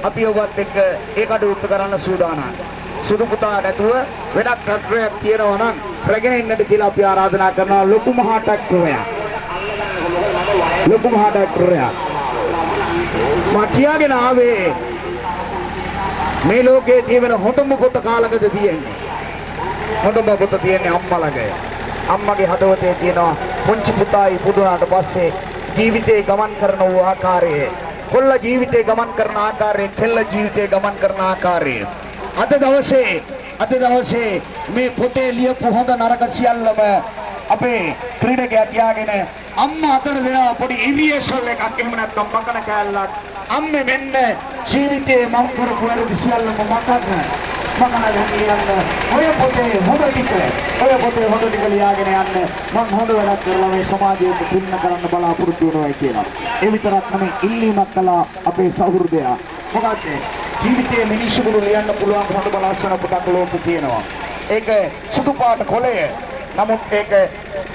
අපි ඔබත් එක්ක ඒ කටයුත්ත කරන්න සූදානම්. සුදු පුතා නැතුව වෙනත් ඩක්ටරයක් තියෙනවා නම් රැගෙන ඉන්නට කියලා අපි ආරාධනා කරනවා. ලොකු මහා ඩක්ටරයක් මා කියාගෙන ආවේ මේ ලෝකයේ තියෙන හොඳම පොත කාලකද තියෙන්නේ? හොඳම පොත තියෙන්නේ අම්මා ළඟ. අම්මගේ හදවතේ තියෙනවා පුංචි පුතායි පුදුනාට පස්සේ ජීවිතේ ගමන් කරන වූ ආකාරය, කොල්ල ජීවිතේ ගමන් කරන ආකාරය, කෙල්ල ජීවිතේ ගමන් කරන ආකාරය. අද දවසේ මේ පොතේ ලියපු හොඳ නරක සියල්ලම අපේ ක්‍රීඩකයා තියාගෙන අම්මා අතට දෙනවා පොඩි ඉරියසල් එකක්. එහෙම නැත්නම් මකන කෑල්ලක්. අම්මේ මෙන්න ජීවිතේ මම කරපු වැරදි සියල්ලම මකන්න ලියන්න. ඔය පොතේ හොඳ ටික ලියාගෙන යන්න. මම හොඳ වැඩක් කරලා මේ සමාජයට පින්න කරන්න බලාපොරොත්තු වෙනවා කියලා. ඒ විතරක් නෙමෙයි ඉල්ලීමක් කළා අපේ සහෘදයා. මොකද ජීවිතයේ මිනිස්සුන්ට ලියන්න පුළුවන් හොඳ බලස්සන පොතක් ලෝකේ තියෙනවා. ඒක සුදු පාට කොළය. නමුත් ඒක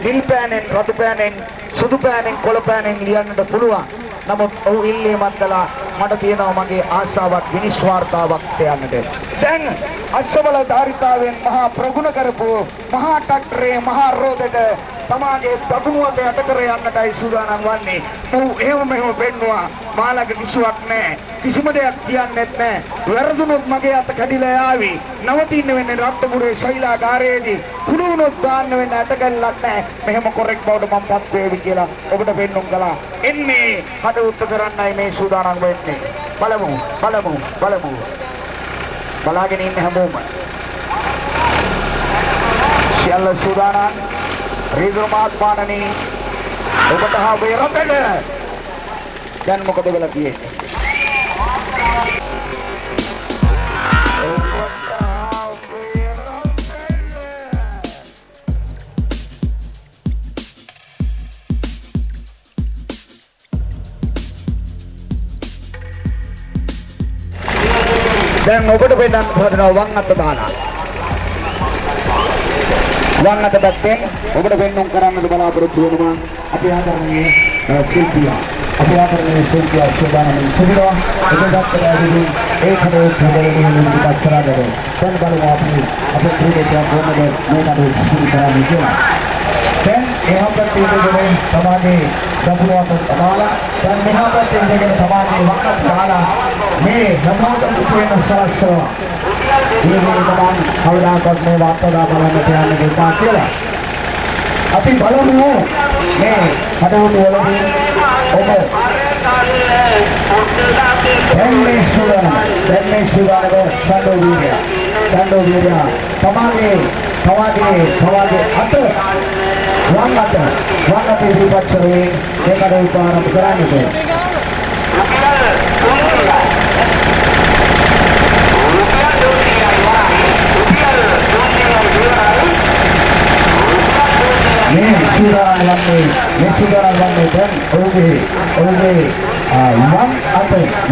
නිල් පෑනෙන්, රතු පෑනෙන්, සුදු පෑනෙන්, කොළ පෑනෙන් ලියන්නට පුළුවන්. නමුත් ඔහු ඉල්ලීමක් කළා මට තියෙනවා මගේ ආසාවක් විනිස් වාර්තාවක් කියන්නට. දැන් අස්සවල ධාරිතාවෙන් මහා ප්‍රගුණ කරපු මහා ටක්ටරේ මහා රෝදට තමාගේ දකුණුවත යට කර යන්නටයි සූදානම් වන්නේ. ඔහු එහෙම පෙන්නවා. මාළක කිසිවක් නැහැ. කිසිම දෙයක් කියන්නෙත් නැහැ. වැරදුනොත් මගේ අත කැඩිලා යාවි. නවතින්න වෙන්නේ රත්නපුරේ ශෛලාගාරයේදී. කුණු වුණොත් දාන්න වෙන්නේ අතකල්ලක් නැහැ. මෙහෙම කොරෙක් බවට මම පත් වේවි කියලා ඔබට පෙන්නුම් කළා. එන්නේ කටයුත්ත කරන්නයි මේ සූදානම් වෙන්නේ. බලමු. බලාගෙන ඉන්න හැමෝම. සියල්ල සූදානම්. රිදුමාත්මානනි ඔබට හාවේ රටට දැන් මොකද වෙලා තියෙන්නේ? දැන් ඔබට පෙන්නන්න හදනවා වම් අත දාලා. වම් අත පැත්තෙන් ඔබට පෙන්වන්න කරන්නද බලාපොරොත්තු වෙනවා අපි ආදරණීය ශිල්පියා සුබානන් සිටිනවා. එදත් කරගෙන ඒ කඩේ ප්‍රදේශයේ විකාශරාදේ දැන් බලමු අපි අපේ ක්‍රීඩකයන් කොහොමද මේ කඩේ සිදු කරන්නේ කියලා. දැන් එහා පැත්තේ ඉඳගෙන තමාගේ දකුණු අත තබාලා දැන් මෙහා පැත්තේ ඉඳගෙන තමාගේ වම් අත තබාලා මේ හැමෝටම පුතේන සලස්සනවා. මේ තමයි කවදාකවත් මේ වාර්තා බලන්නට යන්නේ එපා කියලා. අපි බලමු මේ කඩවුණු වලදී ඔබ දැන්නේ සුදානව සන්ඩෝවිරියා තමාගේ අත වම් අත ඉදිරිපත්තරේ මේ කඩවුණු ආරම්භ කරන්නේ. මේ සුදාන වන්නේ දැන් ඔහුගේ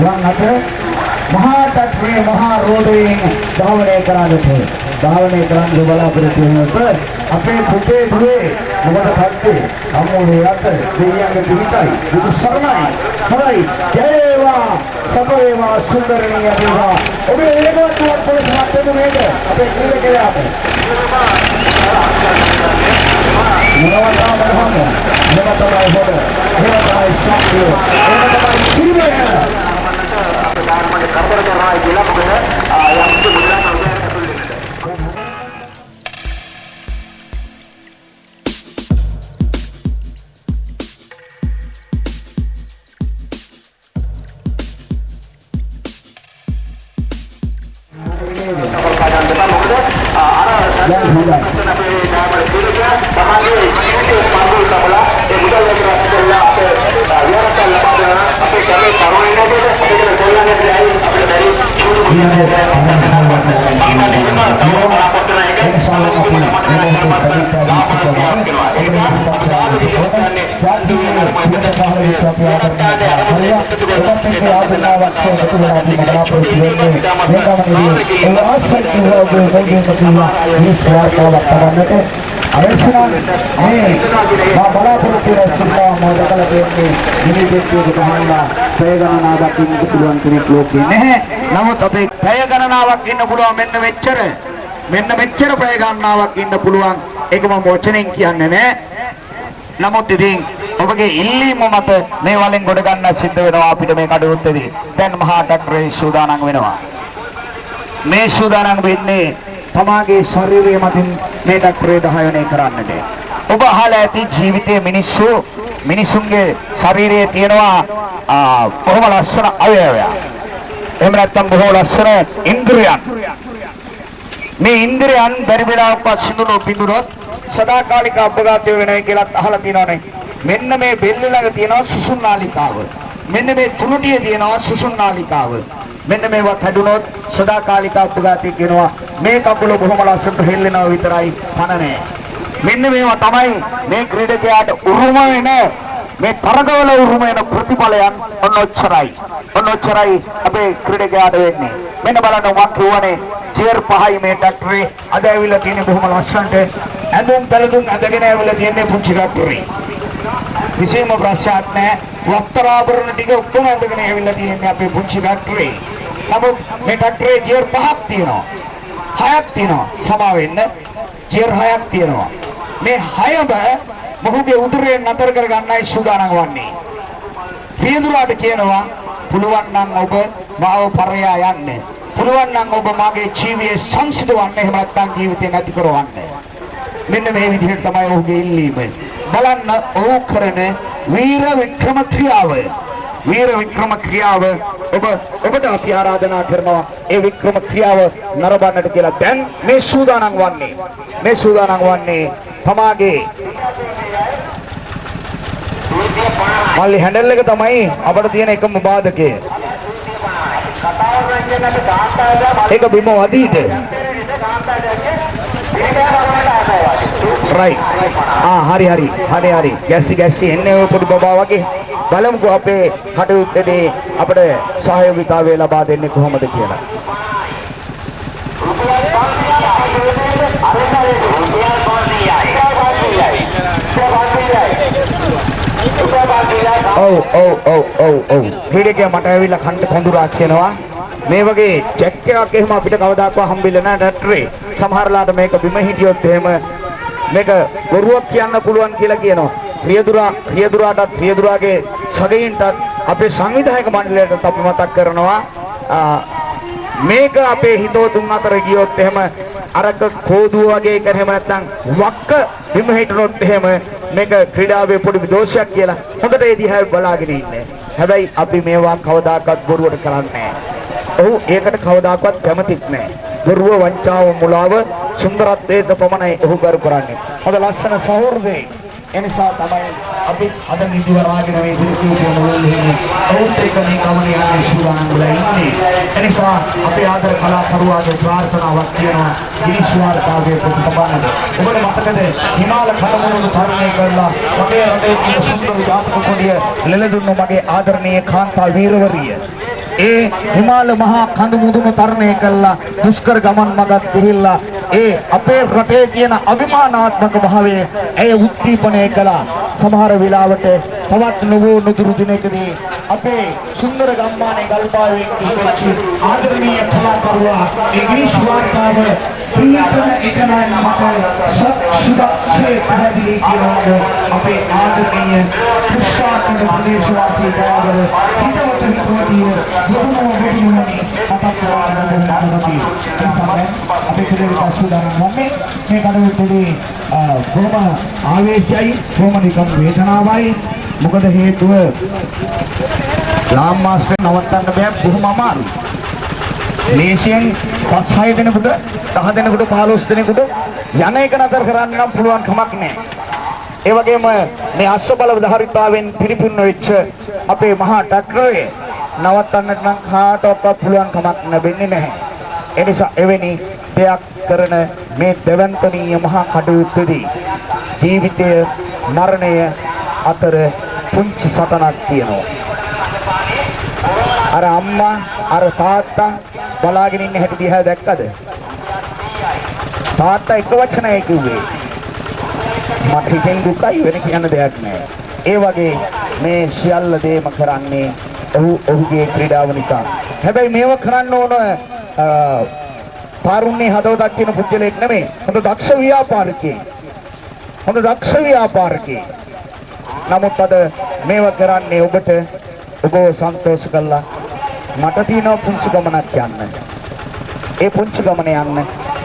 වම් අත මහා ටක්ටරේ මහා රෝදයෙන් ධාවනය කරන්න බලාපොරොත්තු වෙනකොට අපේ පුතේ දුවේ මොකද කට්ටේ අම්මෝනේ අත දෙයියන්ගේ පිටයි බුදු සරණයි. හොඳයි ජයවා සබේවා සුන්දරණීය වේවා. ඔබේ එළවලුවක් පොළොස් මැද නේද අපේ ක්‍රීඩකයාට නවතා බලන්න. නවතමයි හොද. නවතමයි සම්පූර්ණ. නවතමයි ජීවය. ප්‍රධානමන්ත්‍රී කරදර කරනවා කියලා මොකද යම් කිසි මුදලක් අවශ්‍යයි ඇතුළේ. නමුත් අපේ පැය ගණනාවක් ඉන්න පුළුවන් මෙන්න මෙච්චර පැය ගණනාවක් ඉන්න පුළුවන් ඒක මම වචනෙන් කියන්නේ නෑ. නමුත් ඉතින් ඔබගේ ඉල්ලීම මත මේ වලින් ගොඩ ගන්න සිද්ධ වෙනවා අපිට මේ කඩුවත්තේදී. දැන් මහා ඩක්ටරේ සූදානම් වෙනවා. මේ සූදානම් වෙන්නේ තමාගේ ශරීරය මතින් මේ ඩක්ටරේ දහයනේ කරන්නට. ඔබ අහලා ඇති ජීවිතයේ මිනිසුන්ගේ ශරීරයේ තියෙනවා බොහොම ලස්සන අවයවයක්. එහෙම නැත්නම් බොහෝ ලස්සන ඉන්ද්‍රියයන්. මේ ඉන්ද්‍රියයන් බැරි වෙලාවක සිඳුණු පිඳුනොත් සදාකාලික අපඝාතය වෙනවා කියලා අහලා තියෙනවනේ. මෙන්න මේ බෙල්ල ළඟ තියෙනවා සුසුම් නාලිකාව. මෙන්න මේ තුනටියේ තියෙනවා සුසුම් නාලිකාව. මෙන්න මේවා කැඩුනොත් සදාකාලික අපඝාතය කියනවා. මේ කකුල බොහොම ලස්සනට හෙල්ලෙනවා විතරයි පණ නැහැ. මෙන්න මේවා තමයි මේ ක්‍රීඩකයාට උරුම වෙන මේ තරගවල උරුම වෙන ප්‍රතිඵලයන් ඔන්නොච්චරයි අපේ ක්‍රීඩකයාට වෙන්නේ. මෙන්න බලන්න මම කියවනේ චෙයර් පහයි මේ ඩක්ටරේ අද ඇවිල්ලා තියෙන බොහොම ලස්සනට ඇඳුම් පැළඳුම් ඇඳගෙන ඇවිල්ලා තියෙන පුංචි ඩක්ටරේ. විශේෂම ප්‍රශ්නයක් නැහැ. වස්ත්‍රාභරණ ටික ඔක්කොම ඇඳගෙන ඇවිල්ලා තියෙන්නේ අපේ පුංචි ඩක්ටරේ. නමුත් මේ ඩක්ටරේ චෙයර් පහක් තියෙනවා. හයක් තියෙනවා. සමා වෙන්න. චෙයර් හයක් තියෙනවා. මේ හයම මොහුගේ උදරයෙන් නතර කර ගන්නයි සූදානම් වන්නේ. පියදුරාට කියනවා පුළුවන් නම් ඔබ මාව පරයා යන්න. පුළුවන් නම් ඔබ මාගේ ජීවිතය සංසිඳවන්න. එහෙම නැත්නම් ජීවිතය නැති කරවන්න. මෙන්න මේ විදිහට තමයි ඔහුගේ ඉල්ලීම. බලන්න ඔහු කරන වීර වික්‍රම ක්‍රියාව ඔබට අපි ආරාධනා කරනවා ඒ වික්‍රම ක්‍රියාව නරඹන්නට කියලා. දැන් මේ සූදානම් වන්නේ තමාගේ මල්ලි හැන්ඩල් එක තමයි අපිට තියෙන එකම බාධකය. ඒක බිම වදීද? right. හරි. ගැස්සි එන්නේ ඔය පොඩි බබා වගේ. බලමුකෝ අපේ කටයුත්තේදී අපිට සහයෝගීතාවය ලබා දෙන්නේ කොහොමද කියලා. ඔව්. ක්‍රීඩකයා මට ඇවිල්ලා කන්ට කොඳුරා කියනවා. මේ වගේ චෙක් එකක් එහෙම අපිට කවදාකවත් හම්බෙන්නේ නැහැ ඩක්ටරේ. සමහරලාට මේක බිම හිටියොත් එහෙම මේක බොරුවක් කියන්න පුළුවන් කියලා කියනවා. ක්‍රියදුරාගේ සගයින්ටත් අපේ සංවිධායක මණ්ඩලයටත් අපි මතක් කරනවා මේක අපේ හිතවතුන් අතර ගියොත් එහෙම අරක කෝදුව වගේ එක එහෙම නැත්නම් වක්ක බිම හිටනොත් එහෙම මේක ක්‍රීඩාවේ පොඩි දෝෂයක් කියලා හොඳට ඒ දිහා බලාගෙන ඉන්නේ. හැබැයි අපි මේවා කවදාකවත් බොරුවට කරන්නේ නැහැ. ඔව් ඒකට කවදාකවත් කැමතිත් නැහැ. බොරුව වංචාව මුලාව සුන්දරත්වයට පමණයි ඔහු කරු කරන්නේ. හොඳ ලස්සන සහෘදේ එනිසා තමයි අපි අද නිදිවරාගෙන මේ ඉදිරියට යන්නේ. ඔවුන්ට එක මේ ගමනේ යන්නේ සූදානම් වෙලා ඉන්නේ. එනිසා අපේ ආදර කලාකරුවාගේ ප්‍රාර්ථනාවක් තියෙනවා ගිනිස්වාරතාවයේ ප්‍රතිපදාවට. ඔබට මතකද හිමාල කඩමුණු තරණය කරලා මගේ රටේ තියෙන සුන්දර ජාතක කොටිය ලෙලදුන්නු මගේ ආදරණීය කාන්තා වීරවරිය. ඒ හිමාල මහා කඳු මුදුන තරණය කළා දුෂ්කර ගමන් මගක් ගිහිල්ලා ඒ අපේ රටේ කියන අභිමානාත්මක භාවය ඇය උද්දීපනය කළා. සමහර වෙලාවට තවත් නොවෝ නුදුරු දිනකදී අපේ සුන්දර ගම්මානේ ගල්පාවේ ඉපදිච්ච ආදරණීය කලාකරුවා ඒ ග්‍රීස් වාර්තාව පිළිතුර එකනයි මට සුදක්ෂේ පැහැදිලි කියනවා අපේ ආදරණීය පුස්තකාලය ප්‍රදේශවාසී බවවල හිතවත හිතවතිය බොහෝම වෙනුනි අපට කරන්නේ ඒ සමග අපේ කෙරෙහි සූදානම් වන්නේ මේ කඩවුල්ලේ බොහොම ආවේශයයි බොහොම නිකම් වේදනාවයි මොකද හේතුව ලාම් මාස්ටර් නවත්තන්න බෑ බොහොම අමාරුයි. ලේසියෙන් 5-6 දෙනෙකුට 10 දෙනෙකුට 15 දෙනෙකුට යන එක නතර කරන්න නම් පුළුවන් කමක් නැහැ. ඒ වගේම මේ අශ්ව බලධාරීතාවෙන් පිරිපුන්න වෙච්ච අපේ මහා ට්‍රැක්ටරේ නවත්තන්නට නම් කාටවත් පුළුවන් කමක් ලැබෙන්නේ නැහැ. ඒ නිසා එවැනි දෙයක් කරන මේ දෙවන්තනීය මහා කටයුත්තේදී ජීවිතය මරණය අතර පුංචි සටනක් තියෙනවා. අර අම්මා අර තාත්තා බලාගෙන ඉන්න හැටි දිහා දැක්කද? තාත්තා එක වචනයක කිව්වේ මට හිතෙන් දුකයි වෙන කියන්න දෙයක් නැහැ. ඒ වගේ මේ සියල්ල දේම කරන්නේ ඔහුගේ ක්‍රීඩාව නිසා. හැබැයි මේව කරන්න ඕන පාරුන්නේ හදවතක් තියෙන පුද්ගලෙක් නෙමෙයි. හොඳ දක්ෂ ව්‍යාපාරිකයෙක්. හොඳ දක්ෂ ව්‍යාපාරිකයෙක්. නමුත් අද මේව කරන්නේ ඔබට ඔබව සන්තෝෂ කළා. මට තියෙන පුංචි ගමනක් යන්න. ඒ පුංචි ගමන යන්න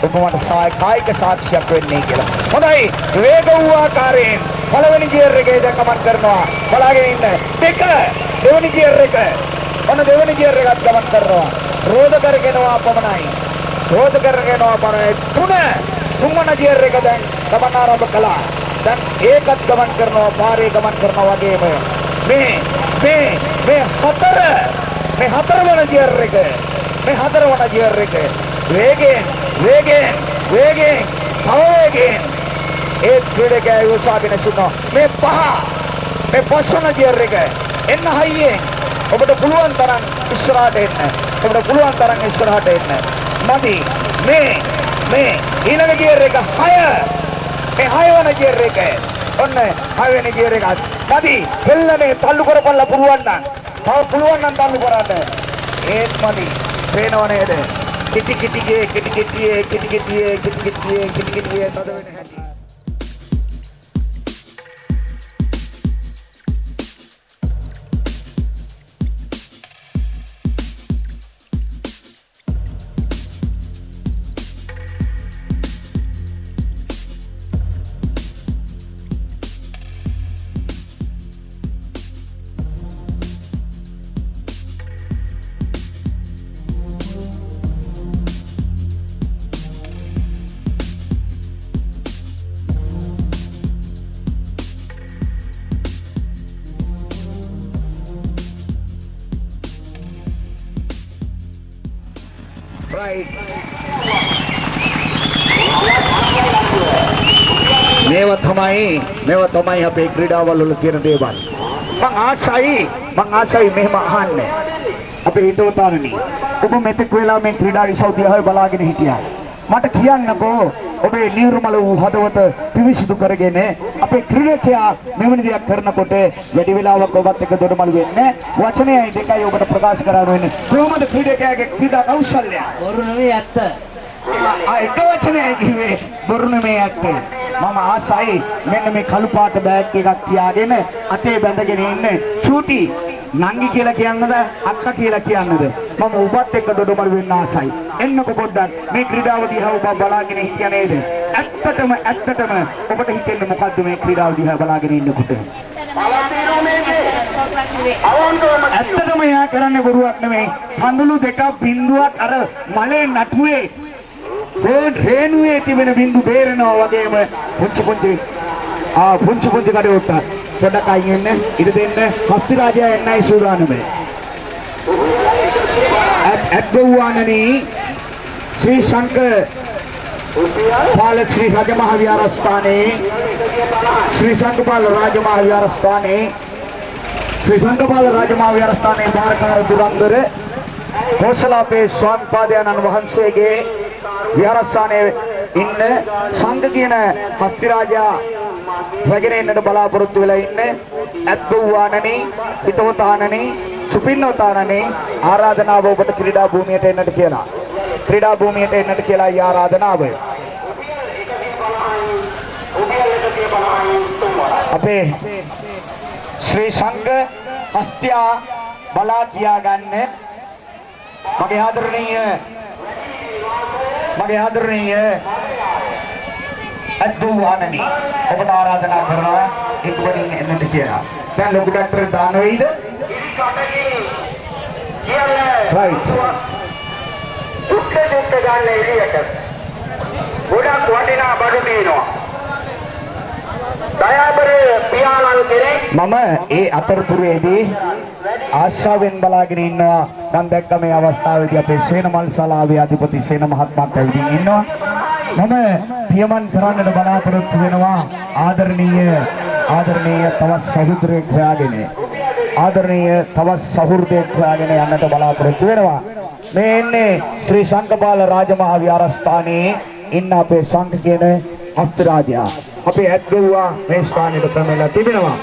ඔබ මට කායික සාක්ෂියක් වෙන්නේ කියලා. හොඳයි. වේග වූ ආකාරයෙන් පළවෙනි ගියර් එකේ දැන් ගමන් කරනවා. බලාගෙන ඉන්න. දෙක දෙවෙනි ගියර් එක. ඔන්න දෙවෙනි ගියර් එකත් ගමන් කරනවා. රෝධ කරගෙනවා පමණයි. රෝධ කරගෙනවා පමණයි. තුන්වන ගියර් එක දැන් ගමන ආරම්භ කළා. දැන් ඒකත් ගමන් කරනවා පාරේ ගමන් කරනවා වගේම මේ හතරවන ගියර් එක වේගෙන් ඒ ක්‍රීඩකයා උසාවින සිටිනවා මේ පස්වන ගියර් එක එන්න හයියෙන් ඔබට පුළුවන් තරම් ඉස්සරහට එන්න මදි මේ ඊළඟ ගියර් එක 6 මේ 6 වන ගියර් එක ඔන්න 6 වෙනි ගියර් එකත් මදි හෙල්ලනේ තල්ලු කරපල්ලා පුළුවන් නම් තල්ලු කරන්න ඒත් මදි පේනව නේද කිටි කිටියේ තද වෙන හැටි. මේවා තමයි අපේ ක්‍රීඩාවල් වල තියෙන දේවල්. මං ආසයි මෙහෙම අහන්න. අපේ හිතවතානනි ඔබ මෙතෙක් වෙලා මේ ක්‍රීඩා ඉසව්දියාවේ බලාගෙන හිටියා. මට කියන්නකෝ ඔබේ නිර්මල වූ හදවත පිවිසුදු කරගෙන අපේ ක්‍රීඩකයා මෙවැනි දෙයක් කරනකොට වැඩි වෙලාවක් ඔබත් එක්ක දොඩමළු වෙන්නේ වචනයයි දෙකයි ඔබට ප්‍රකාශ කරන්න වෙන්නේ. කොහොමද ක්‍රීඩකයාගේ ක්‍රීඩා කෞශල්‍යය? බොරු නෙවෙයි ඇත්ත. එක වචනයයි කිව්වේ බොරු නෙමෙයි ඇත්ත. මම ආසයි මෙන්න මේ කළු පාට බෑග් එකක් තියාගෙන අතේ බැඳගෙන ඉන්න චූටි නංගි කියලා කියන්නද අක්කා කියලා කියන්නද මම ඔබත් එක්ක දොඩමළු වෙන්න ආසයි. එන්නකො පොඩ්ඩක් මේ ක්‍රීඩාව දිහා ඔබ බලාගෙන හිටියා නේද? ඇත්තටම ඔබට හිතෙන්නේ මොකද්ද මේ ක්‍රීඩාව දිහා බලාගෙන ඉන්නකොට? ඇත්තටම එයා කරන්නේ බොරුවක් නෙමෙයි. කඳුළු දෙකක් බින්දුවක් අර මලේ නටුවේ රේණුවේ තිබෙන බින්දු බේරනවා වගේම පුංචි කඩේට පොඩක් අයින් වෙන්න ඉඩ දෙන්න. හස්ති රාජයා එන්නයි සූදානම. අත්බවුවානනි ශ්‍රී සංඝ පාල ශ්‍රී රාජමහ විහාරස්ථානයේ ශ්‍රී සංඝපාල රාජමහ විහාරස්ථානයේ භාරකාර දුරන්දර කෝසලාපේ ස්වාමීපාදයන්න් වහන්සේගේ විහාරස්ථානයේ ඉන්න සංඝ කියන හස්ති රාජා වගන එන්නට බලාපොරොත්තු වෙලා ඉන්නේ අත්බුවානනේ හිතවතානනේ සුපින්නවතානනේ ආරාධනාව ඔබට ක්‍රීඩා භූමියට එන්නට කියලා. ක්‍රීඩා භූමියට එන්නට කියලා ආ ආරාධනාව. අපේ ශ්‍රී සංඝ හස්තියා බලා කියා ගන්න මගේ ආදරණීය අත්බුවානනේ ඔබට ආරාධනා කරනවා ඉක්මනින් එන්නට කියලා. දැන් ලොකු ඩොක්ටර් දාන වෙයිද? right උත්තර ගන්න එළියට ගොඩක් වටිනා බඩු දිනනවා. දයාබරේ පියාණන් කෙරේ මම ඒ අතරතුරේදී ආශාවෙන් බලාගෙන ඉන්නවා. මම දැක්ක මේ අවස්ථාවේදී අපේ සේනමල් ශාලාවේ අධිපති සේන මහත්මයාත් ඇවිදින් ඉන්නවා. මම පියමන් කරන්නට බලාපොරොත්තු වෙනවා ආදරණීය තවත් සහෘදයෙක් හොයාගෙන යන්නට බලාපොරොත්තු වෙනවා. මේ එන්නේ ශ්‍රී සංඝපාල රාජමහා විහාරස්ථානයේ ඉන්න අපේ සංඝ කියන හස්ති රාජයා. අපේ ඇත්ගුවා මේ ස්ථානයට පැමිණලා තිබෙනවා.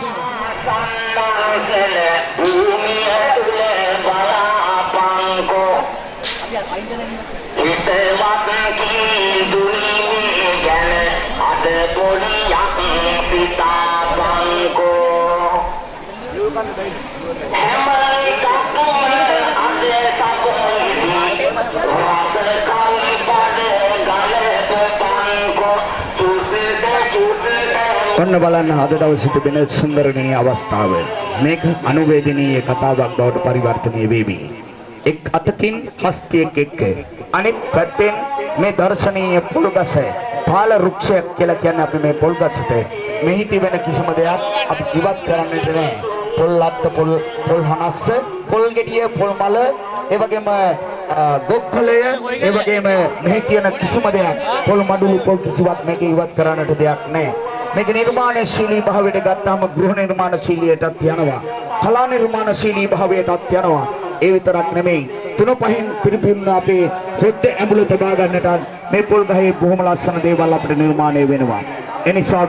ඔන්න බලන්න අද දවසේ තිබෙන සුන්දරණීය අවස්ථාව. මේක අනුවේදනීය කතාවක් බවට පරිවර්තනය වෙමි. එක් අතකින් හස්තියෙක් එක්ක අනෙක් පැත්තෙන් මේ දර්ශනීය පොල්ගස පාල වෘක්ෂයක් කියලා කියන්නේ අපි මේ පොල්ගසට මෙහි තිබෙන කිසිම දෙයක් අපි ඉවත් කරන්නට නැහැ. පොල් ලත්ත පොල් හනස්ස පොල් ගෙඩිය පොල් මල ඒ වගේම ගොක්කලය ඒ වගේම මෙහි තියෙන කිසිම දෙයක් පොල් මඩුළු පොල් කිසිවක් මේක ඉවත් කරන්නට දෙයක් නැහැ. මේක නිර්මාණශීලී භාවයට ගත්තාම ගෘහ නිර්මාණශීලියටත් යනවා. කලා නිර්මාණශීලී භාවයටත් යනවා. ඒ විතරක් නෙමෙයි. තුන පහෙන් පිරිපින්න අපේ හොද්ද ඇඹුල තබා ගන්නට මේ පොල් ගහේ බොහොම ලස්සන දේවල් අපිට නිර්මාණය වෙනවා. එනිසා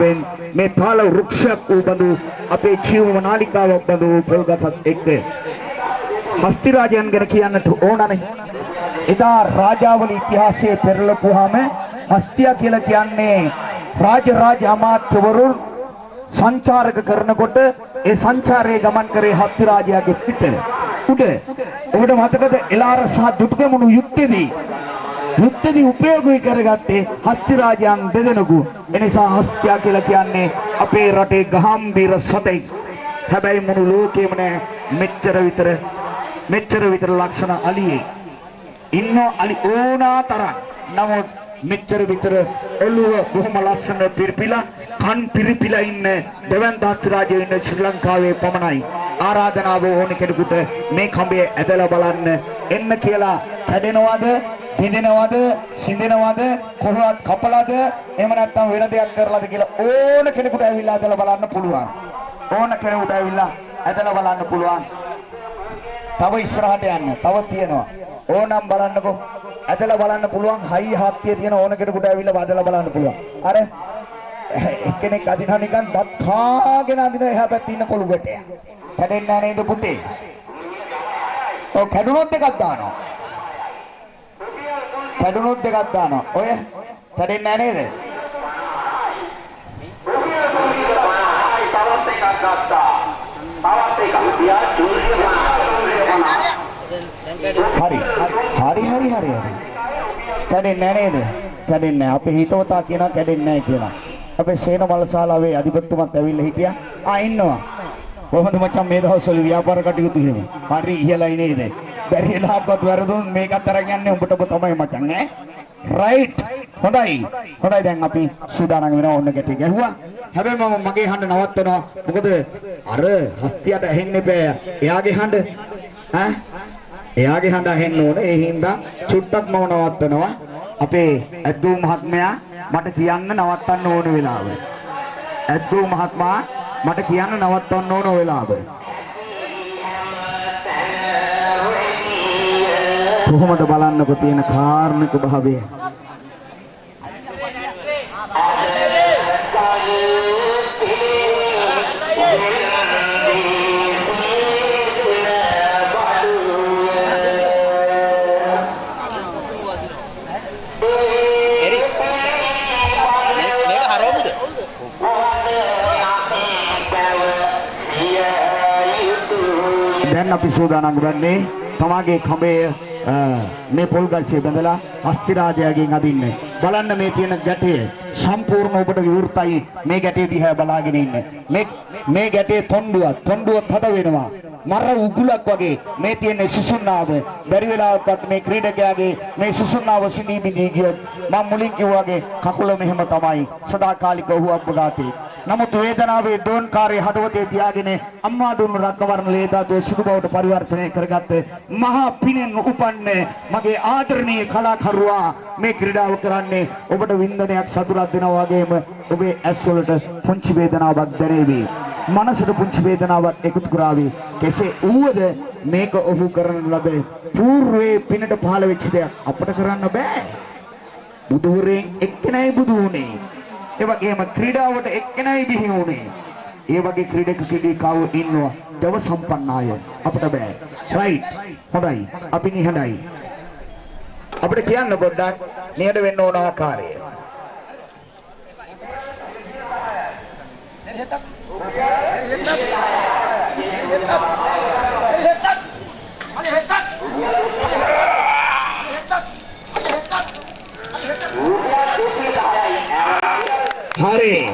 මේ තාල වෘක්ෂයක් වූ බඳු අපේ ජීවම නාලිකාවක් බඳු පොල් ගසත් එක්ක හස්ති රාජයන් ගැන කියන්නට ඕනනේ. එදා රාජාවල ඉතිහාසයේ පෙරලපුවාම හස්තියා කියලා කියන්නේ රාජ අමාත්‍යවරුන් සංචාරක කරනකොට ඒ සංචාරයේ ගමන් කරේ හස්ති රාජයාගේ පිට උඩ. ඔබට මතකද එලාර සහ දුටුගැමුණු යුද්ධෙදී උපයෝගී කරගත්තේ හස්ති රාජයන් දෙදෙනෙකු. එනිසා හස්තියා කියලා කියන්නේ අපේ රටේ ගහම්බීර සතෙක්. හැබැයි මුළු ලෝකෙම නෑ මෙච්චර විතර ලක්ෂණ අලියේ ඉන්න අලි ඕනා තරම්. නමුත් මෙච්චර විතර ඔළුව බොහොම ලස්සන පිරිපිලා කන් පිරිපිලා ඉන්න දෙවන්ත හස්ති රාජය ඉන්න ශ්‍රී ලංකාවේ පමණයි. ආරාධනාව ඕන කෙනෙකුට මේ කඹේ ඇදලා බලන්න එන්න කියලා. කැඩෙනවද බිඳෙනවද සිඳෙනවද කොහොමවත් කපලාද එහෙම නැත්නම් වෙන දෙයක් කරලාද කියලා ඕන කෙනෙකුට ඇවිල්ලා ඇදලා බලන්න පුළුවන්. තව ඉස්සරහට යන්න තව තියෙනවා. ඕනම් බලන්නකෝ ඇදලා බලන්න පුළුවන්. හයි හත්තිය තියෙන ඕන කෙනෙකුට ඇවිල්ලා ඇදලා බලන්න පුළුවන්. අර එක්කෙනෙක් අදිනා නිකන් දත් කාගෙන අදින එහා පැත්තේ ඉන්න කොළු ගැටය. කැඩෙන්නේ නැහැ නේද පුතේ? ඔව් කැඩුනොත් එකක් දානවා. ඔය කැඩෙන්නේ නැහැ නේද? හරි. කැඩෙන්නේ නැහැ නේද? කැඩෙන්නේ නැහැ. අපේ හිතවතා කියනවා කැඩෙන්නේ නැහැ කියලා. අපේ සේනමල් ශාලාවේ අධිපතිතුමත් ඇවිල්ලා හිටියා. ඉන්නවා. කොහොමද මචං මේ දවස්වල ව්‍යාපාර කටයුතු එහෙම? හරි ඉහළයි නේද? බැරි වෙලාවක්වත් වැරදුනොත් මේකත් අරන් යන්නේ උඹට තමයි මචං ඈ. රයිට්. හොඳයි දැන් අපි සූදානම් වෙනවා. ඔන්න ගැටි ගැහුවා. හැබැයි මම මගේ හඬ නවත්තනවා. මොකද අර හස්තියට ඇහෙන්න එපා. එයාගේ හඬ එයාගේ හඬ ඇහෙන්න ඕනේ. ඒ හින්දා චුට්ටක් මම නවත්තනවා. අපේ ඇද්දූ මහත්මයා මට කියන්න නවත්තන්න ඕන වෙලාව. කොහොමද බලන්නකො තියෙන කාර්මික භාවය. අපි සූදානම් වෙන්නේ තමාගේ කඹේ මේ පොල් ගල්සිය බඳලා හස්තිරාජයාගෙන් අදින්න. බලන්න මේ තියෙන ගැටය සම්පූර්ණ ඔබට විවෘතයි. මේ ගැටේ දිහා බලාගෙන ඉන්න. මේ ගැටේ තොණ්ඩුව හද වෙනවා. මර උගුලක් වගේ මේ තියෙන සුසුන්නාව බැරි වෙලාවකත් මේ ක්‍රීඩකයාගේ මේ සුසුන්නාව සිඳී බිඳී ගියොත් මම මුලින් කිව්වාගේ කකුල මෙහෙම තමයි සදාකාලික වූ අපඝාතේ. නමුත් වේදනාවේ දෝන්කාරී හදවතේ තියාගෙන අම්මා දුන්නු රත්නවර්ණ ලේ ධාතුව සුදු බවට පරිවර්තනය කරගත්ත මහා පිනෙන් උපන්නේ මගේ ආදරණීය කලාකරුවා මේ ක්‍රීඩාව කරන්නේ ඔබට වින්දනයක් සතුටක් දෙනවා වගේම ඔබේ ඇස් වලට පුංචි වේදනාවක් දැනේවි. මනසට පුංචි වේදනාවක් එකතු කරાવી. කෙසේ වුවද මේක ඔහු කරන ලද పూర్වේ පිනට පහළ වෙච්ච දෙයක් අපට කරන්න බෑ. බුදුරෙන් එක්කෙනයි බුදු වුණේ. ඒ වගේම ක්‍රීඩාවට එක්කෙනයි බිහි වුණේ. ඒ වගේ ක්‍රීඩක ක්‍රීඩිකාවෝ ඉන්නවා දව සම්පන්න අය. අපිට බෑ. රයිට්. හොඳයි. අපි නිහඬයි. අපිට කියන්න පොඩ්ඩක් නිහඬ වෙන්න ඕන ආකාරය. හරි.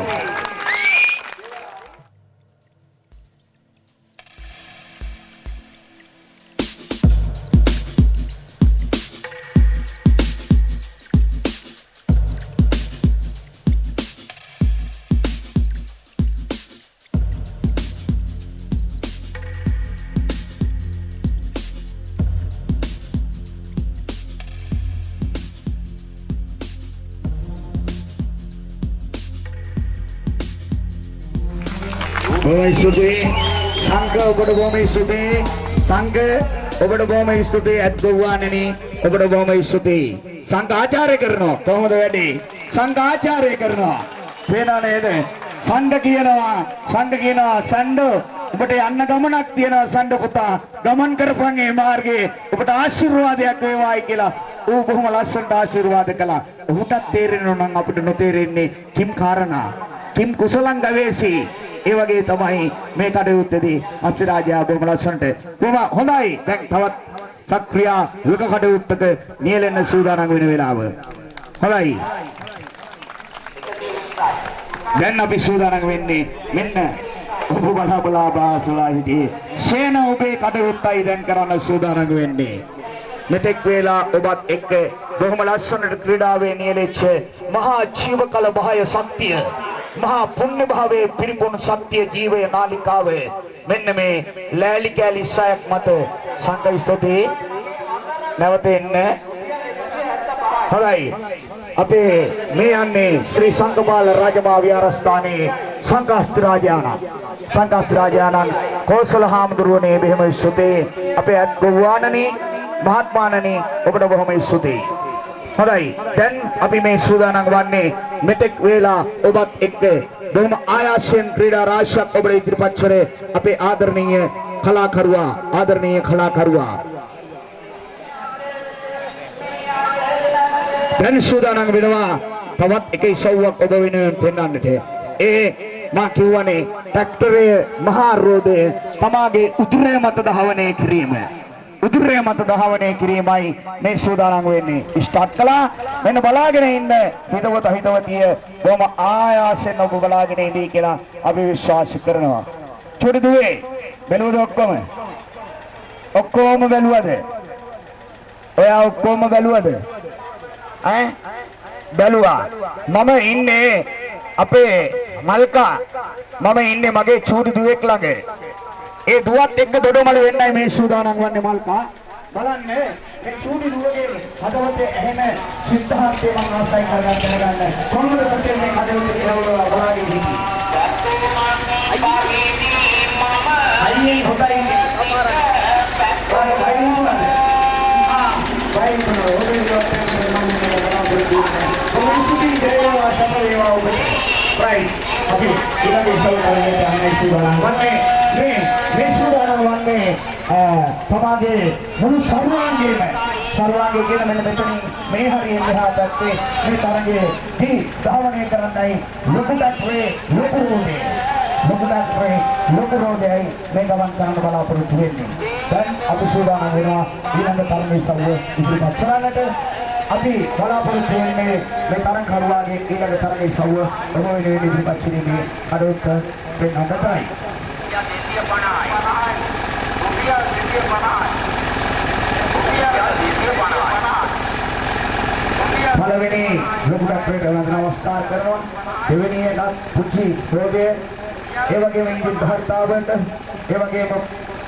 බොහොම ස්තුතියි සංඝ ඔබට බොහොම ස්තුතියි සංඝ ඔබට බොහොම ස්තුතියි අත් ගොව්වානනි ඔබට බොහොම ස්තුතියි සංඝ ආචාර්ය කරනවා කොහොමද වැඩි සංඝ ආචාර්ය කරනවා වෙනා නේද සංඝ කියනවා සණ්ඩ ඔබට යන්න ගමනක් තියෙනවා සණ්ඩ පුතා ගමන් කරපන් මේ මාර්ගයේ ඔබට ආශිර්වාදයක් වේවායි කියලා ඌ බොහොම ලස්සනට ආශිර්වාද කළා. ඔහුටත් තේරෙනවා නම් අපිට නොතේරෙන්නේ කිම් කාරණා කිම් කුසලං ගවේසි. ඒ වගේ තමයි මේ කටයුත්තේදී අස්තිරාජයා බොහොම ලස්සනට බොහොම හොඳයි. දැන් තවත් සක්‍රියා යුග කටයුත්තක නියැලෙන්න සූදානම් වෙන වෙලාව. හොඳයි. දැන් අපි සූදානම් වෙන්නේ මෙන්න ඔබ බලා බාසලා හිටියේ සේන ඔබේ කටයුත්තයි දැන් කරන්න සූදානම් වෙන්නේ. මෙතෙක් වේලා ඔබත් එක්ක බොහොම ලස්සනට ක්‍රීඩාවේ නියැලෙච්ච මහා ජීවකල බහය ශක්තිය මහා පුණ්‍ය භාවයේ පිරිපුන් සත්‍ය ජීවය නාලිකාව මෙන්න මේ ලෑලි කැලි සයක් මත සංඝ ස්තුති නැවත එන්න. හොඳයි. අපේ මේ යන්නේ ශ්‍රී සංඝපාල රාජමහා විහාරස්ථානයේ සංඝාස්ත්‍රාජානන් කෝසල හාමුදුරුවනේ බෙහෙම ස්තුති. අපේ අත් ගොව්වානනි මහත්මානනි ඔබට බොහොම ස්තුතියි. හොඳයි. දැන් අපි මේ සූදානම් වන්නේ මෙතෙක් වේලා ඔබත් එක්ක බොහොම ආයාසයෙන් ක්‍රීඩා රාශියක් ඔබට ඉදිරිපත් කරේ අපේ ආදරණීය කලාකරුවා දැන් සූදානම් වෙනවා තවත් එක ඉසව්වක් ඔබ වෙනුවෙන් පෙන්වන්නට. ඒ මා කියවනේ ට්‍රැක්ටරයේ මහා රෝදය තමාගේ උදුරය මත දහවණය කිරීම. උදුරය මත දහවණය කිරීමයි මේ සූදානම් වෙන්නේ. ස්ටාර්ට් කළා. මෙන්න බලාගෙන ඉන්න හිතවතිය බොහොම ආයාසෙන් ඔබ බලාගෙන ඉඳී කියලා අපි විශ්වාස කරනවා. චුටි දුවේ බැලුවද ඔක්කොම බැලුවද? ඔයා ඔක්කොම බැලුවද? බැලුවා. මම ඉන්නේ අපේ මල්කා මම ඉන්නේ මගේ චූටි දුවෙක් ළඟ. ඒ දුවත් එක්ක දොඩමළු වෙන්නයි මේ සූදානම් වන්නේ මල්කා. බලන්න මේ චූටි දුවගේ හදවතේ ඇහෙන සිද්ධාර්ථය මම ආසයි කරගන්න කොහොමද මේ කඩේට කියලා බලාගෙන හිටියේ. අයියේ හොඳයි. Right. Tapi kita bisa melihat yang sudah wanne, මේ සූදානම් වන්නේ තමාගේ මුළු සර්වාංගයේ කියන මෙන්න මෙතනින් මේ හරියෙන් මෙහා පැත්තේ මේ තරගයේ දී ධාවනය කරන්නයි ලොකු රෝදේ මේ ගමන් කරන්න බලාපොරොත්තු වෙන්නේ. දැන් අපි සූදානම් වෙනවා ඊළඟ තරගයේ සවුව ඉදිරිපත් කරන්නට. අපි බලාපොරොත්තු වෙන්නේ මේ තරගකරුවාගේ ඊළඟ තරගයේ සවුව ඔබ වෙනුවෙන් ඉදිරිපත් කිරීමේ කඩොක්ක පෙන්වන්නටයි. පළවෙනි ලොකු ඩොක්ටරේට නමස්කාර කරනවා. දෙවෙනි එක පුංචි රෝගය, ඒ වගේම ඉන්දිය ධාර්තාවට, ඒ වගේම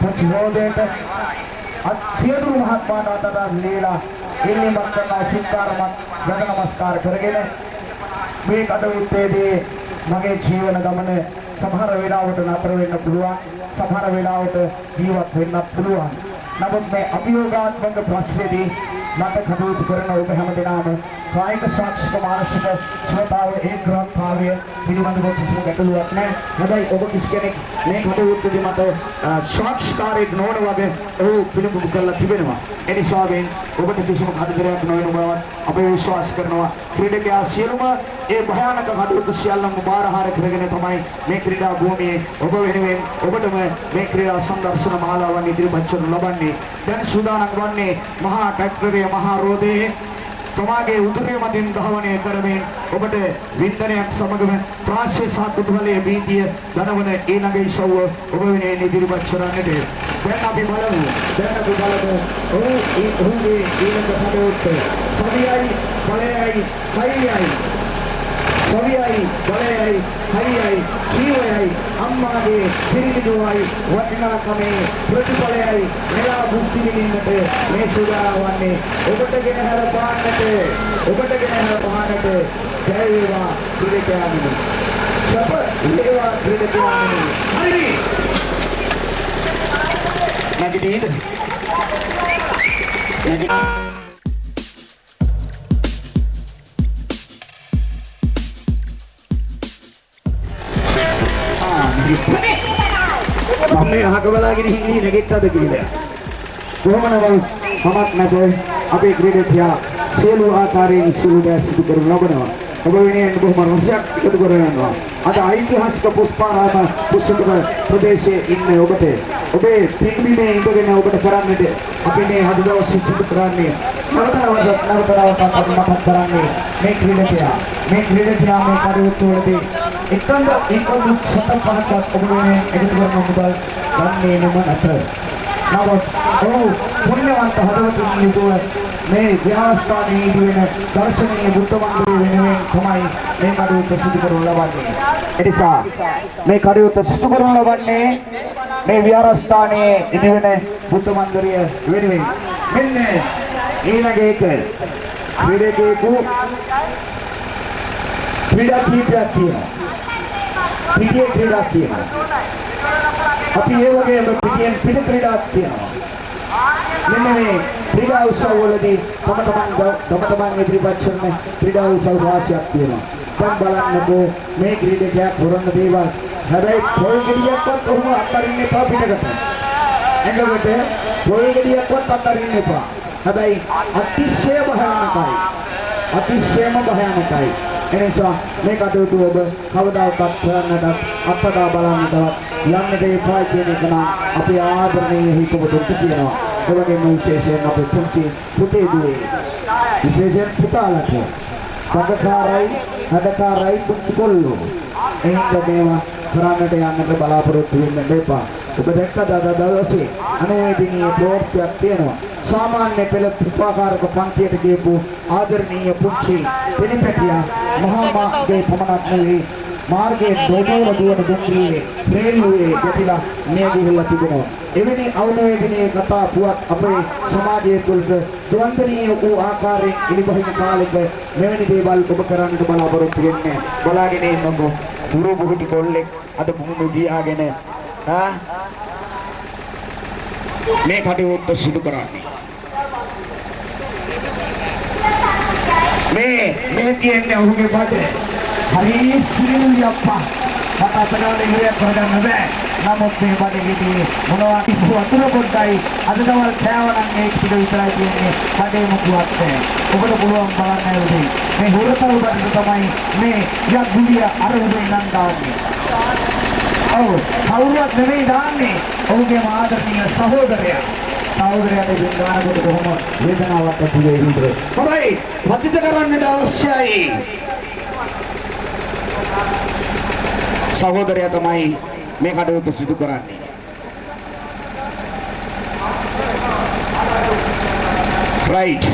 පුංචි රෝගයට අත්‍යවශ්‍ය මහත්මාට අතට ලීලා ඉල්ලීමක් කරනවා සිතාරමත් ගත නමස්කාර කරගෙන මේ කටයුත්තේදී මගේ ජීවන ගමන සමහර වෙලාවට නතර වෙන්න පුළුවන්, සමහර වෙලාවට ජීවත් වෙන්නත් පුළුවන්. නමුත් මේ අභියෝගාත්මක ප්‍රශ්නේදී මට කටයුතු කරන ඔබ හැමදෙනාම කායික සාක්ෂික මානසික සුවතාව ඒකාග්‍රතාවය පිළිබඳව කිසිම ගැටලුවක් නැහැ. හැබැයි ඔබ කිසි කෙනෙක් මේ කටයුත්තේදී මට සාක්ෂිකාරයෙක් නොවන වගේ ඔහු පිළිබඳව කරලා තිබෙනවා. ඒ නිසා ඔබට කිසිම කරදරයක් නොවන බව අපි විශ්වාස කරනවා. ක්‍රීඩකයා සියලුම ඒ භයානක කටයුතු සියල්ලම බාරහාර කරගෙන තමයි මේ ක්‍රීඩා භූමියේ ඔබ වෙනුවෙන් ඔබටම මේ ක්‍රීඩා සංදර්ශන මාලාවන් ඉදිරිපත් කරනු ලබන්නේ. දැන් සූදානම් වන්නේ මහා ට්‍රැක්ටරයේ මහා රෝදයේ තමාගේ උතුරේ මතින් ධාවනය කරමින් ඔබට වින්දනයක් සමගම ත්‍රාස්‍ය සහ කුතුහලයේ බීතිය දනවන ඊළඟ ඉසව්ව ඔබ වෙනුවෙන් ඉදිරිපත් කරන්නට. දැන් අපි බලමු ඔහුගේ ඊළඟ කටයුත්ත සවියයි බලයයි හයියයි සවියයි බලයයි හයියයි ජීවයයි අම්මාගේ පිරිමිදුවයි වටිනාකමේ ප්‍රතිඵලයයි මෙලා භුක්ති විඳින්නට මේ සූදානම් වන්නේ. ඔබට ගෙනහැර පාන්නට ජය වේවා ක්‍රීඩකයාණනි. සප වේවා ක්‍රීඩකයාණනි. හරි නැගිටින්න මම අහක බලාගෙන ඉන්නේ නැගිට්ටද කියලා. කොහොම නමුත් මමත් නැත අපේ ක්‍රීඩකයා සියලු ආකාරයෙන් සියලු දෑ සිදු කරනු ලබනවා. ඔබ වෙනුවෙන් බොහොම රසයක් එකතු කරගන්නවා. අද ඓතිහාසික පුෂ්පාරාම පුස්තක ප්‍රදේශයේ ඉන්න ඔබට ඔබේ පින්බිමේ ඉඳගෙන ඔබට කරන්නට අපි මේ අද දවසේ සිදු කරන්නේ නවතනවත් අපි මතක් කරන්නේ මේ ක්‍රීඩකයා මේ කටයුතු වලදී එකඳ සතපහක් ඔබ වෙනුවෙන් එකතු කරන මුදල් ගන්නේ නම නැත. නමුත් ඔහු පුණ්‍යවන්ත හදවතින් යුතුව මේ විහාරස්ථානයේ ඉදිවෙන දර්ශනීය බුද්ධ මන්දිරය වෙනුවෙන් තමයි මේ කටයුත්ත සිදු කරනු ලබන්නේ. ඒ නිසා මේ කටයුත්ත සිදු කරනු ලබන්නේ මේ විහාරස්ථානයේ ඉදිවෙන බුද්ධ මන්දිරය වෙනුවෙන්. මෙන්න ඊළඟ එක ක්‍රීඩකයෙකු ක්‍රීඩා කීපයක් තියෙනවා. පිටියේ ක්‍රීඩාවක් තියෙනවා. අපි ඒ වගේම පිටියෙන් පිට ක්‍රීඩාවක් තියෙනවා. මෙන්න මේ ක්‍රීඩා උත්සවවලදී තම ඉදිරිපත් කරන ක්‍රීඩා උත්සව රාශියක් තියෙනවා. දැන් බලන්නකෝ මේ ක්‍රීඩකයා කරන දේවල්. හැබැයි පොල් ගෙඩියක්වත් කොහොම අත්හරින්න එපා පිටකට. එංගකට පොල් ගෙඩියක්වත් අත්හරින්න එපා. හැබැයි අතිශය භයානකයි. එනිසා මේ කටයුතු ඔබ කවදාකවත් කරන්නට අත්දැක බලන්නටවත් යන්නට එපා කියන එක නම් අපි ආදරණීය හිතවතුන්ට කියනවා. ඒ වගේම විශේෂයෙන් අපේ පුංචි පුතේ දුවේ විශේෂයෙන් පුතාලට සදකාරයි හදකාරයි පුංචි කොල්ලෝ එහෙනම් මේවා කරන්නට යන්නට බලාපොරොත්තු වෙන්න එපා. ඔබ දැක්කද අද දවසේ 90 දිනයේ ප්‍රෝග්‍රෑම් තියෙනවා. सामान्य पहले कृपाकारक पंक्तिයට ගියපු ආදරණීය පුංචි පිළිපැටියා මහා මාර්ගයේ පමණක් නෙවෙයි මාර්ගයේ දොඩවල දුවන දුම්රියේ රේල්ුවේ ගැටිලා මේ ගිහිල්ලා තිබෙනවා. එවැනි අවනෝදනීය කතා පුවත් අපේ සමාජයේ තුළ දුවන්තරීය වූ ආකාරයෙන් ඉනිබහින කාලෙක මෙවැනි දේවල් ඔබ කරන්නට බලාපොරොත්තු වෙන්නේ. බලාගෙන ඉන්නකො දුරු බුහුටි කොල්ලෙක් අද භූමිය දිහාගෙන මේ කටයුත්ත සිදු කරන්නේ. මේ කියන්නේ ඔහුගේ බඩ හරි සිරිලි අප්පා මට අපරාධ ඉලියක් කරගන්න බෑ. නමුත් මේ බඩගිදී මොනවා කිව්ව වතුර පොඩ්ඩයි අද දවල් කෑවනම් මේක පිට විතරයි කියන්නේ කඩේ මුකුවත් නැහැ. ඔබට පුළුවන් බලන්න උදේ මේ හොරතල් බඩට තමයි මේ යක්ගුලිය අර උදේ ඉඳන් දාන්නේ. ඔව් කවුරුවත් නෙවෙයි දාන්නේ. ඔහුගේ ආදරණීය සහෝදරයා. සහෝදරයාට දින්දානකොට කොහොම වේදනාවක් ඇති වෙයිද? හොඳයි. පතිත කරන්නට අවශ්‍යයි. සහෝදරයා තමයි මේ කටයුතු සිදු කරන්නේ. රයිට්.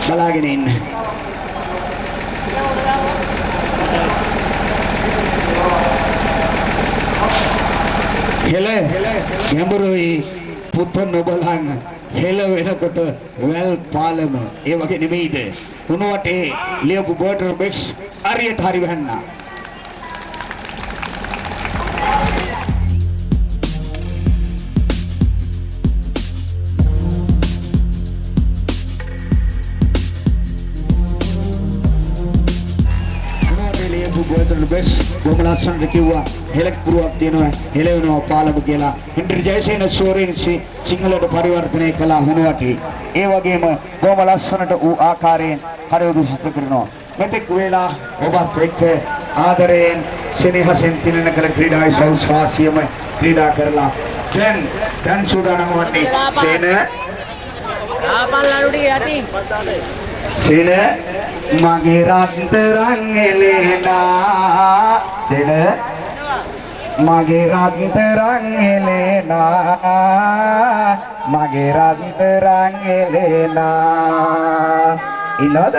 බලාගෙන ඉන්න. හෙල ගැඹුරුයි පුත නොබලන් හෙල වෙනකොට වැල් පාලම ඒ වගේ නෙමෙයිද? උණු වටේ ලියපු බෝටර් බෙක්ස් හරියට හරි වහන්න. බෙස් ගොමලස්සන්ට කිව්වා හෙලක් පුරුවක් තියෙනවා හෙල වෙනවා පාලම කියලා. ඉන්ද්‍ර ජයසේන සෝරින් සිංහලට පරිවර්තනය කළා හුණුවටේ. ඒ වගේම ගොමලස්සනට ඌ ආකාරයෙන් කටයුතු සිදු කරනවා. මෙතෙක් වේලා ඔබත් එක්ක ආදරයෙන් සෙනෙහසෙන් තිලන කළ ක්‍රීඩාවේ සෞස්වාසියම ක්‍රීඩා කරලා දැන් සූදානම් වන්නේ සේන සේන මගේ රත්තරන් එලෙනා සේන මගේ රත්තරන් එලෙනා මගේ රත්තරන් එලෙනා ඉන්නවද?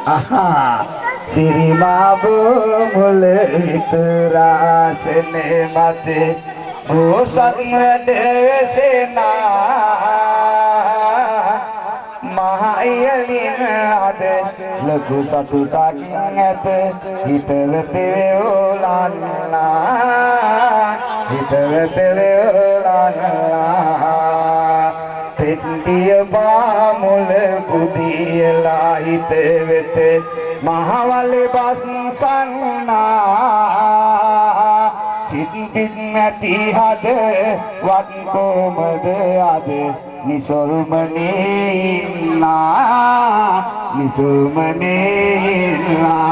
අහා සිරිමාබු මුල විතරා සෙනේ මතේ ඕසත් වැඩසෙනා මහයලින් අද ලඝු සතුටක් ඇත හිතවත වේලන්නා හිතවත වේලන්නා පෙට්ටිය බාමුල පුදියලා හිතවත මහවලේ බස්සන්නා සිටින් නැති හද වත් කොමද අද නිසල්මනේ ඉන්නා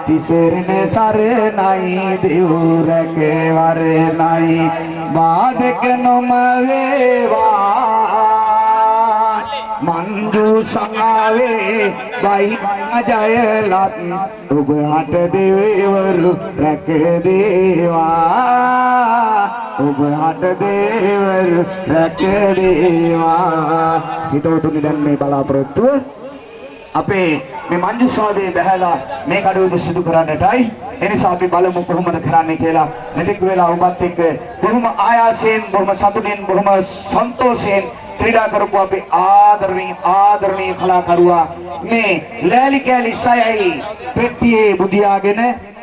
තිසරණ සරණයි දෙවුරක වරණයි බාධක නොම වේවා මන්දු සංාවේ බයි ජයලත් ඔබ හට දෙවිවරු රැක දේවා ඔබ හට දෙවිවරු රැක දේවා. හිතවතුනි දැන් මේ බලාපොරොත්තුව අපේ මේ මංජු ස්වාමී බහැලා මේ කටයුතු සිදු කරන්නටයි. එනිසා අපි බලමු කොහොමද කරන්නේ කියලා. මෙතෙක් වෙලා ඔබත් එක්ක බොහොම ආයාසයෙන් බොහොම සතුටින් බොහොම සන්තෝෂයෙන් ක්‍රීඩා කරපු අපේ ආදරණීය කලාකරුවා මේ ලෑලි කෑලි 6යි පෙට්ටියේ බුදියාගෙන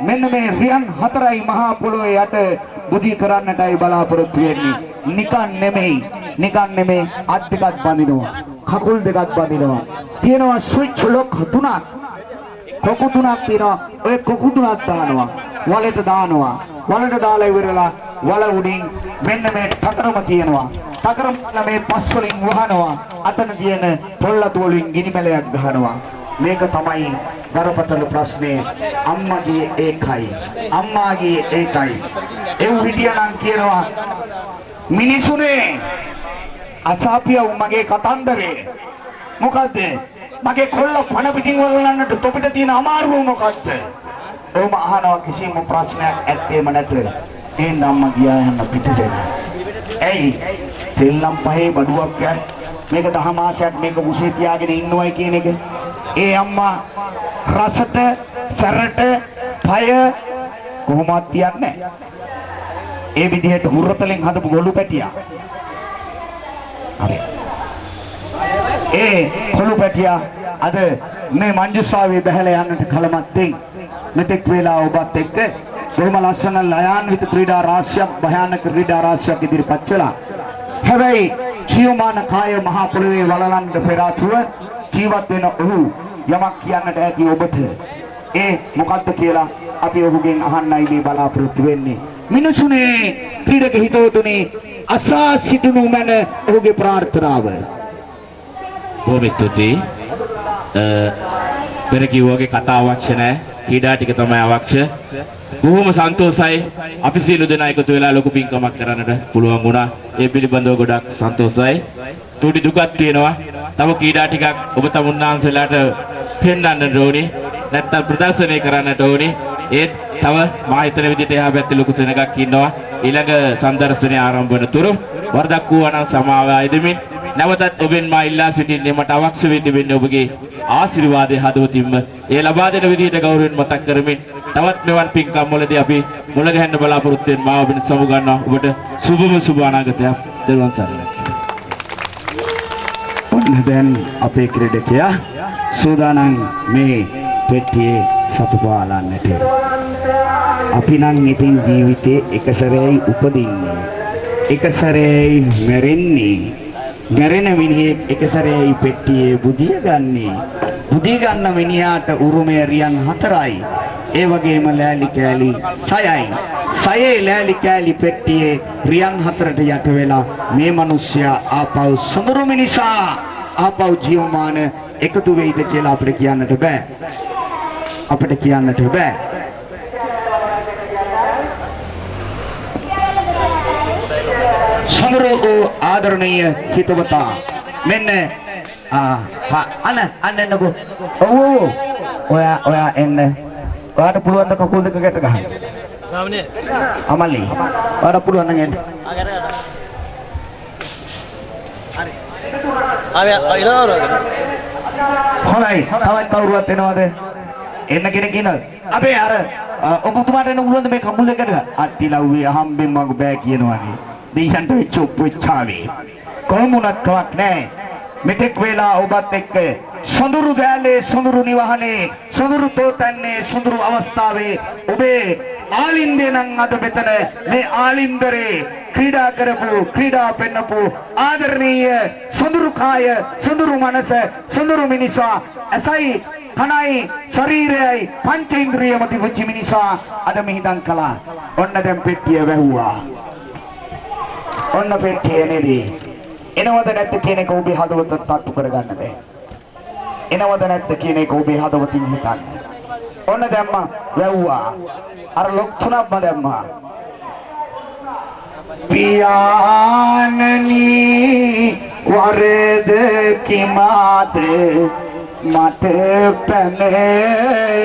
මෙන්න මේ රියන් 4යි මහා පොළොවේ යට බුදි කරන්නටයි බලාපොරොත්තු වෙන්නේ. නිකන් නෙමෙයි අත් දෙකක් බඳිනවා කකුල් දෙකක් බඳිනවා. තියෙනවා ස්විච් ලොක් තුනක් කොකු තුනක් තියෙනවා. ඔය කොකු තුනක් දානවා වලට දානවා. වලට දාලා ඉවරලා වල උඩින් මෙන්න මේ ටකරම තියෙනවා. ටකරම මේ පස් වලින් වහනවා. අතන තියෙන පොල්ලතු වලින් ගිනිමැලයක් ගහනවා. මේක තමයි බරපතල ප්‍රශ්නේ. අම්මාගේ ඒකයි එව් හිටියනම් කියනවා මිනිසුනේ අසාපියව මගේ කතන්දරේ මොකද්ද? මගේ කොල්ල පණ පිටින් වලන්නට තොපිට තියෙන අමාරුව මොකද්ද? ඔහොම අහනවා. කිසිම ප්‍රශ්නයක් ඇත්තේම නැත. ඒ නම්ම ගියා යන පිටට. ඇයි? තෙල්නම් පහේ බඩුවක් යයි. මේක 10 මාසයක් මේක උසේ තියාගෙන ඉන්නවයි කියන එක. ඒ අම්මා රසට සැරට පය කොහොමවත් තියන්නේ නැහැ. ඒ විදිහට හුරතලෙන් හදපු ගොළු පැටියා. හරි. ඒ ගොළු පැටියා අද මේ මංජුසාවේ බහැලා යන්නට කලමත්තෙන් මෙතෙක් වේලා ඔබත් එක්ක බොහොම ලස්සන ලයාන්විත ක්‍රීඩා රාශියක් භයානක ක්‍රීඩා රාශියක් ඉදිරිපත් කළා. හැබැයි ජීවමාන කාය මහා පොළවේ වලලන්න පෙර ආතුව ජීවත් වෙන ඔහු යමක් කියන්නට ඇති ඔබට. ඒ මොකද්ද කියලා අපි ඔහුගෙන් අහන්නයි මේ බලාපොරොත්තු වෙන්නේ. මිනිසුනේ ක්‍රීඩක හිතවතුනි අසා සිටිනු මැන ඔහුගේ ප්‍රාර්ථනාව. බොහොම ස්තුතියි. පෙර කිව්වාගේ කතාවක් නැහැ. ක්‍රීඩා ටික තමයි අවශ්‍ය. බොහොම සන්තෝෂයි අපි සියලු දෙනා එකතු වෙලා ලොකු පින්කමක් කරන්නට පුළුවන් වුණා. ඒ පිළිබඳව ගොඩක් සන්තෝෂයි. තුඩි දුකක් තියෙනවා. තව ක්‍රීඩා ටිකක් ඔබ තමුන්නාන්සලාට පෙන්වන්නට ඕනේ. නැත්තම් ප්‍රදර්ශනය කරන්නට ඕනේ. ඒත් තව මා හිතන විදිහට එහා පැත්තේ ලොකු සෙනගක් ඉන්නවා. ඊළඟ සංදර්ශනය ආරම්භ වන තුරු වරදක් වූවා නම් සමාව ආයදමින් නැවතත් ඔබෙන් මා ඉල්ලා සිටින්නේ මට අවශ්‍ය වෙ තිබෙන්නේ ඔබගේ ආශිර්වාදයේ හදවතින්ම ඒ ලබා දෙන විදිහට ගෞරවයෙන් මතක් කරමින් තවත් මෙවන් පින්කම් වලදී අපි මුල ගැහෙන්න බලාපොරොත්තු වෙන මාව වෙන සමු ගන්නවා. ඔබට සුබම සුබ අනාගතයක්. දරුවන් සරණයි. ඔන්න දැන් අපේ ක්‍රීඩකයා සූදානම් මේ පෙට්ටියේ සතුපාලන්නට. අපි නම් ඉතින් ජීවිතේ එක සැරේයි උපදින්නේ. එක සැරේයි මැරෙන්නේ. මැරෙන මිනිහෙක් එක සැරේයි පෙට්ටියේ බුදිය ගන්නේ. බුදිය ගන්න මිනිහාට උරුමය රියන් 4යි. ඒ වගේම ලෑලි කෑලි 6යි. 6ේ ලෑලි කෑලි පෙට්ටියේ රියන් 4ට යට වෙලා මේ මිනිස්සයා ආපහු සොඳුරු මිනිසා ආපහු ජීවමාන එකතු වෙයිද කියලා අපිට කියන්නට බෑ. අපිට කියන්නට බෑ. සොඳුරු ආදරණීය හිතවතා මෙන්න අන්නන්නකෝ. ඔව් ඔයා එන්න. ඔයාට පුළුවන් ද කකුල් දෙක ගැට ගන්න? සාමනේ. අමලි. ඔයාට පුළුවන් නම් එන්න. හරි. හොඳයි. තවත් කවුරුවත් එනවද? එන්න කෙනෙක් ඉන්නවද? අපේ අර ඔබතුමාට එන්න පුළුවන්ද මේ කකුල් දෙක ගැට ගන්න? අත්තිලව්වේ අහම්බෙන් මග බෑ කියනවනේ. දෙයයන්ට වෙච්ච උපචාවේ කොහොමුණත් කමක් නැහැ. මෙතෙක් වෙලා ඔබත් එක්ක සොඳුරු ගෑලේ සොඳුරු නිවහනේ සොඳුරු තෝතන්නේ සොඳුරු අවස්ථාවේ ඔබේ ආලින්දේ නම් අද මෙතන මේ ආලින්දරේ ක්‍රීඩා කරපු ක්‍රීඩා පෙන්නපු ආදරණීය සොඳුරු කාය සොඳුරු මනස සොඳුරු මිනිසා ඇසයි කනයි ශරීරයයි පංචේන්ද්‍රියම තිබුච්ච මිනිසා අද මෙහිදන් කළා. ඔන්න දැන් පෙට්ටිය වැහුවා. ඔන්න පෙට්ටිය නේදී. එනවද නැද්ද කියන එක ඔබේ හදවත තට්ටු කරගන්න බෑ. එනවද නැද්ද කියන එක ඔබේ හදවතින් හිතන්න. ඔන්න දැම්මා වැව්වා. අර ලොක් තුනක්ම දැම්මා. පියාණනි වරද කිමාද මට පැනකේ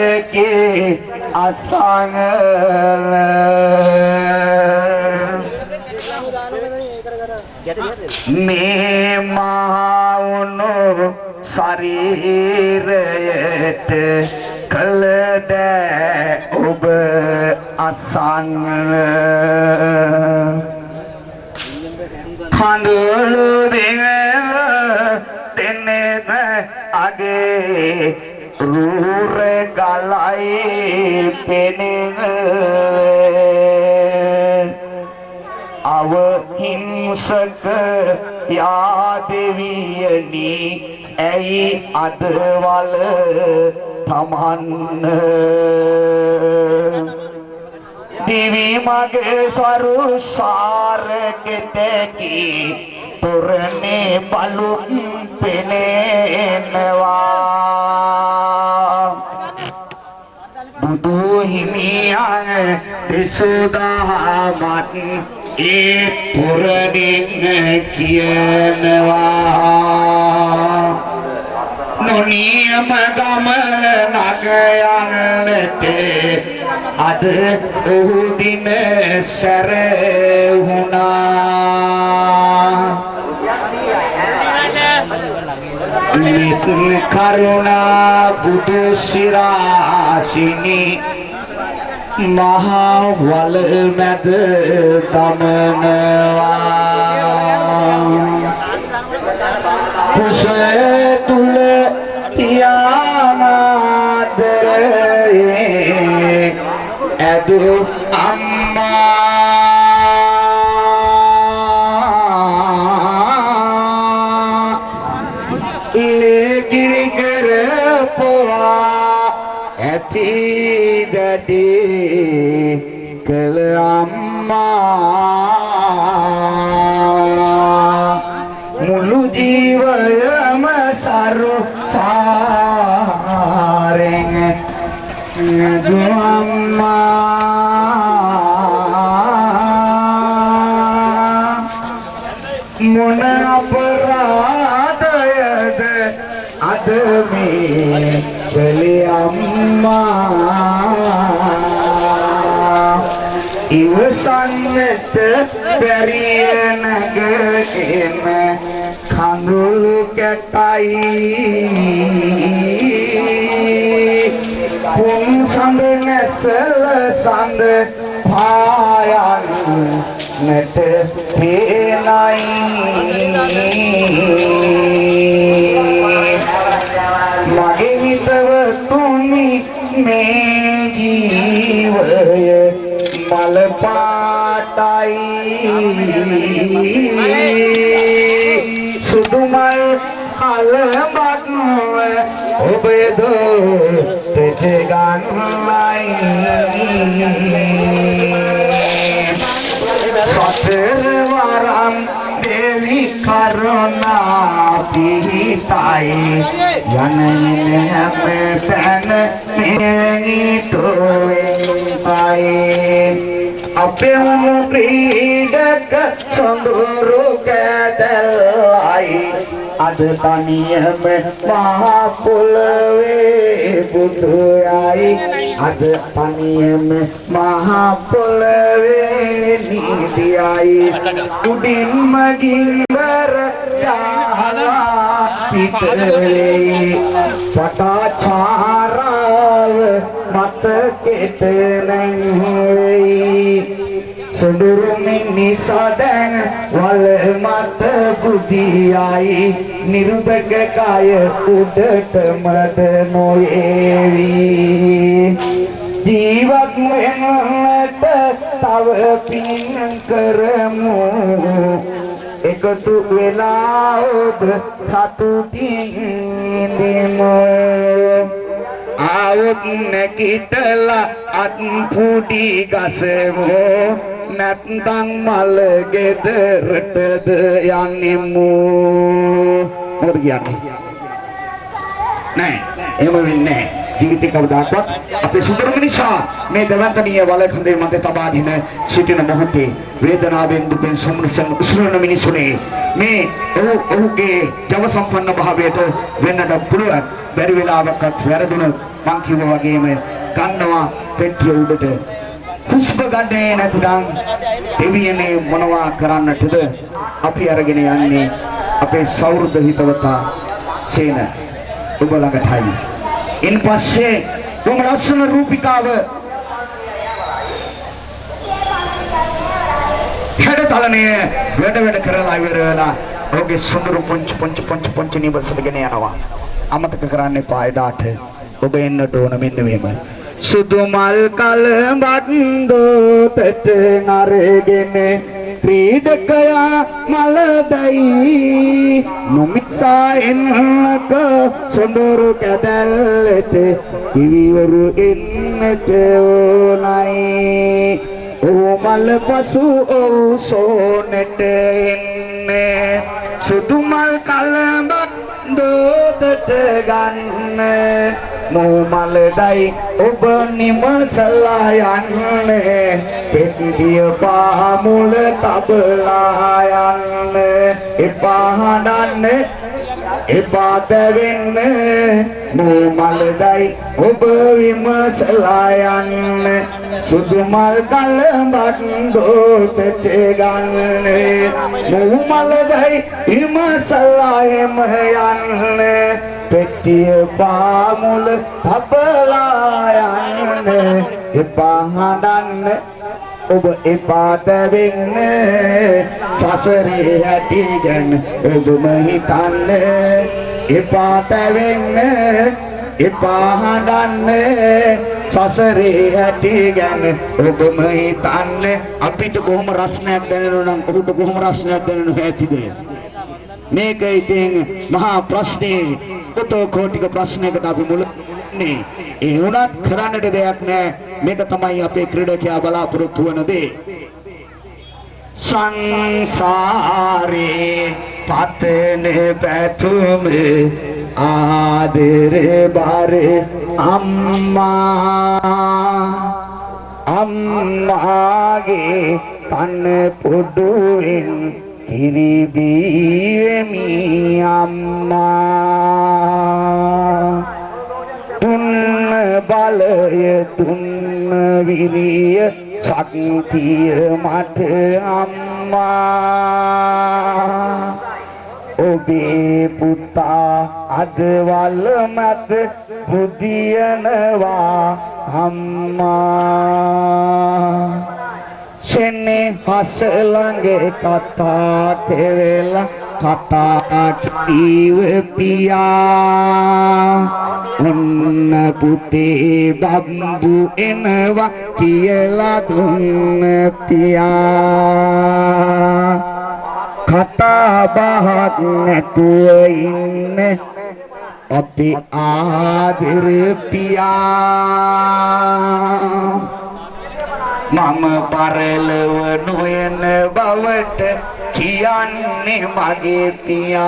අසංගල මේ මහවුණු ශරීරයට කළද ඔබ අසන්න කඳුළු දෙවල දෙනෙන අගේ රූර ගලයි පෙනෙන අවහිංසක යාදෙවියනි ඇයි අදවල තමන්න දිවි මගේ සරු සාරකෙතකි තොරණේ බලුත් පෙනෙනවා බුදු හිමියන් දෙසුදාමත් ඒ පුරණින් කියනවා නොනියම ගමනක යන්නට අද ඔහු දින සැර වුණා නිත් කරුණා බුදු සිරාසිනි මහා වල මැද දමනවා කුසේ තුල තියානාදරේ ඇදු අම්මා ලේගිරි කරපුවා ඇති දඩේ කළ අම්මා මුළු ජීවයම සරු සාරෙන් මොන අපරාධයද අද මේ කළේ අම්මා ඉවසන්නට බැරිය නැගෙන කඳුළු කැටයි කුම් සඳ නැසල සඳ පායන් නැට මගේ හිතවතුනි මේ ජීවය මල පාටයි සුදු මල් කලබක් ඔබේ දොස්තට ගන්නයි සතර වරම් දෙවි කරුණා පිහිටයි යන හැම සැන මෙනිටුයි අපේ ක්‍රීඩක සොඳුරු කැදල්ලයි අද තනියම මහ පොළවේ බුදුයයි අද තනියම මහ පොළවේ නීතියයි උඩින්ම ගින්දර යාලා පිටවේ පටාචාරාව මතකෙට නැංවෙයි සොඳුරු මිනිසදැන් වල මත බුදියයි නිරුදක කය උඩටමද නොයේවි ජීවත් වෙන්නට තව පින් කරමු එකතු වෙලා ඔබ සතුටින් ඉඳිමු ආවොත් නැගිටලා අත් පුඩි ගසමු නැත්නම් මල ගෙදරටද යන්නෙමු මොකද කියන්නේ නෑ එහෙම වෙන්නේ නෑ ජීවිතේ කවදාකවත් අපේ සුදුරු මිනිසා මේ දවන්තනිය වලකඳේ මත තබා දින සිටින මොහොතේ වේදනාවෙන් දුකෙන් සමුසන උසුලන මිනිසුනේ මේ ඔහුගේ ජව සම්පන්න භාවයට වෙන්නට පුළුවන් බැරි වෙලාවකත් වැරදුනොත් මං කිව්වා වගේම ගන්නවා පෙට්ටිය උඩට පුෂ්ප ගන්නේ නැතුනම් දෙවියනේ මොනවා කරන්නටද අපි අරගෙන යන්නේ අපේ සෞහෘද හිතවතා සේන ඔබ ළඟටයි ඉන් පස්සේ කොම ලස්සන රූපිකාව හැඩතලණය වැඩ කරලා ඉවර වෙලා ඔහුගේ සුන්දර පොන්ච නිවසටගෙන යනවා අමතක කරන්න එපා එදාට ඔබ එන්නට ඕන මෙන්න මෙහෙම සුදු මල් කලඹක් දෝතට නරගෙන ක්‍රීඩකයා මලදයි නොමිත්සා එන්නක සොඳුරු කැදැල්ලට කිවිවරු එන්නට ඕනයි ඕ මල් පසු ඔව් සෝනට එන්නේ සුදු මල් කලඹක් දෝතට ගන්න මෝමලදයි ඔබ නිමසලා යන්න පෙට්ටිය පාමුල තබලා යන්න එපා හඬන්න එපා දැවෙන්න මෝමලදයි ඔබ විමසලා යන්න සුදු මල් කලඹක් දෝතට ගන්න මෝමලදයි විමසලා එම යන්න පෙට්ටිය පාමුල තබලා යන්න එපා හඬන්න ඔබ එපා දැවෙන්න සසරේ ඇති ගැන ඔබම හිතන්න එපා දැවෙන්න එපා හඬන්න සසරේ ඇති ගැන ඔබම හිතන්න අපිට කොහොම රස්නයක් දැනෙනවා නම් ඔහුට කොහොම රස්නයක් දැනෙනව ඇතිද මේක ඉතින් මහා ප්‍රශ්නේ කොටෝකෝටික ප්‍රශ්නයකට අපි මුලන්නේ ඒ වුණත් කරන්නට දෙයක් නැහැ මේක තමයි අපේ ක්‍රීඩකයා බලාපොරොත්තු වන දේ සංසාරේ පතනේ පැතුමේ ආදරේ බාරේ අම්මාගේ තන පොඩුවෙන් කිරිබීවෙමි අම්මා තුන්න බලය තුන්න විරිය ශක්තිය මට අම්මා ඔබේ පුතා අදවල් මැද බුදියනවා අම්මා සෙන්නේ හස ළඟ කතා කෙරෙලා කතා කීව පියා ඔන්න පුතේ බම්බු එනවා කියලා දුන්න පියා කතා බහක් නැතුව ඉන්න අපේ ආදර පියා මම පරලව නොයන බවට කියන්නේ මගේ පියා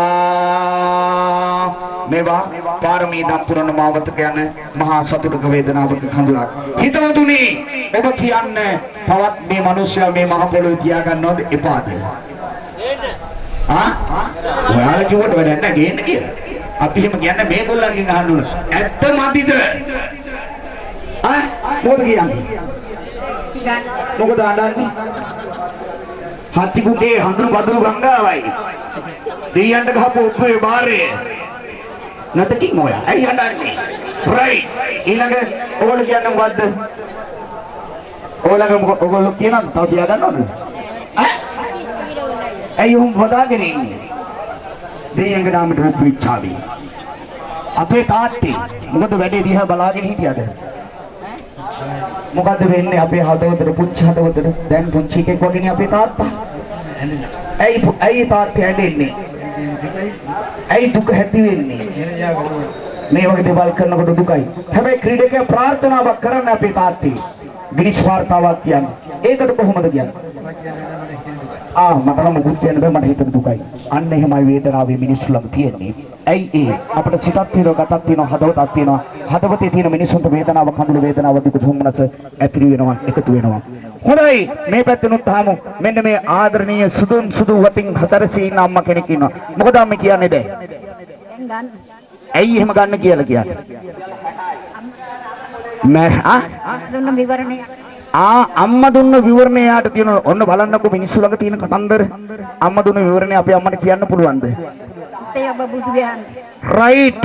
මේවා පාරමී දම් පුරන මාවතක යන මහා සතුටක වේදනාවක කඳුලක් හිතවතුනි ඔබ කියන්නේ තවත් මේ මිනිස්සයා මේ මහ පොළොවේ තියාගන්නවද එපාද ඔයාලා කිව්වට වැඩක් නැහැ ගේන්න කියලා අපි එහෙම කියන්නේ මේගොල්ලන්ගෙන් අහන්න ඕන ඇත්ත මදිද මොකද කියන්නේ මොකද අඬන්නේ හත්ති කුටේ හඳුරු බදුරු ගංගාවයි දෙයයන්ට ගහපු ඔබේ බාරය නැතකින් මොයා ඇයි අඬන්නේ රයිට් ඊළඟ ඔයගොල්ලෝ කියන්නේ මොකද්ද ඔයගොල්ලෝ කියනවා තව තියාගන්නවද ඇයි උන් වදාගෙන ඉන්නේ දෙයයන්ගේ නාමයට උපවිච්චාවි අපේ තාත්තේ මොකද වැඩේ දිහා බලාගෙන හිටියද මොකද්ද වෙන්නේ අපේ හදවතට පුංචි හදවතට දැන් පුංචි එකෙක් වගේනේ අපේ තාත්තා ඇයි තාත්තේ ඇඬෙන්නේ ඇයි දුක ඇති වෙන්නේ මේ වගේ දේවල් කරනකොට දුකයි හැබැයි ක්‍රීඩකයා ප්‍රාර්ථනාවක් කරන්න අපේ තාත්තේ ගිනිස් වාර්තාවක් කියන්නේ ඒකට කොහොමද කියන්නේ මට නම් මුකුත් කියන්න බෑ මට හිතට දුකයි අන්න එහෙමයි වේදනාවේ මිනිස්සු ළඟ තියෙන්නේ ඇයි ඒ අපිට සිතක් තියෙනවා ගතක් තියෙනවා හදවතක් තියෙනවා හදවතේ තියෙන මිනිස්සුන්ට වේදනාව කඳුළු වේදනාව දුක සොම්නස ඇතිරි වෙනවා එකතු වෙනවා හොඳයි මේ පැත්තෙනුත් තාමු මෙන්න මේ ආදරණීය සුදු වතින් හතරසේ ඉන්න අම්මා කෙනෙක් ඉන්නවා මොකද අම්මේ කියන්නේ දැන් ඇයි එහෙම ගන්න කියලා කියන්නේ දුන්න විවරණය අම්මා දුන්න විවරණය යාට තියෙන ඔන්න බලන්නකෝ මිනිස්සු ළඟ තියෙන කතන්දර අම්මා දුන්න විවරණය අපේ අම්මට කියන්න පුළුවන්ද රයිට්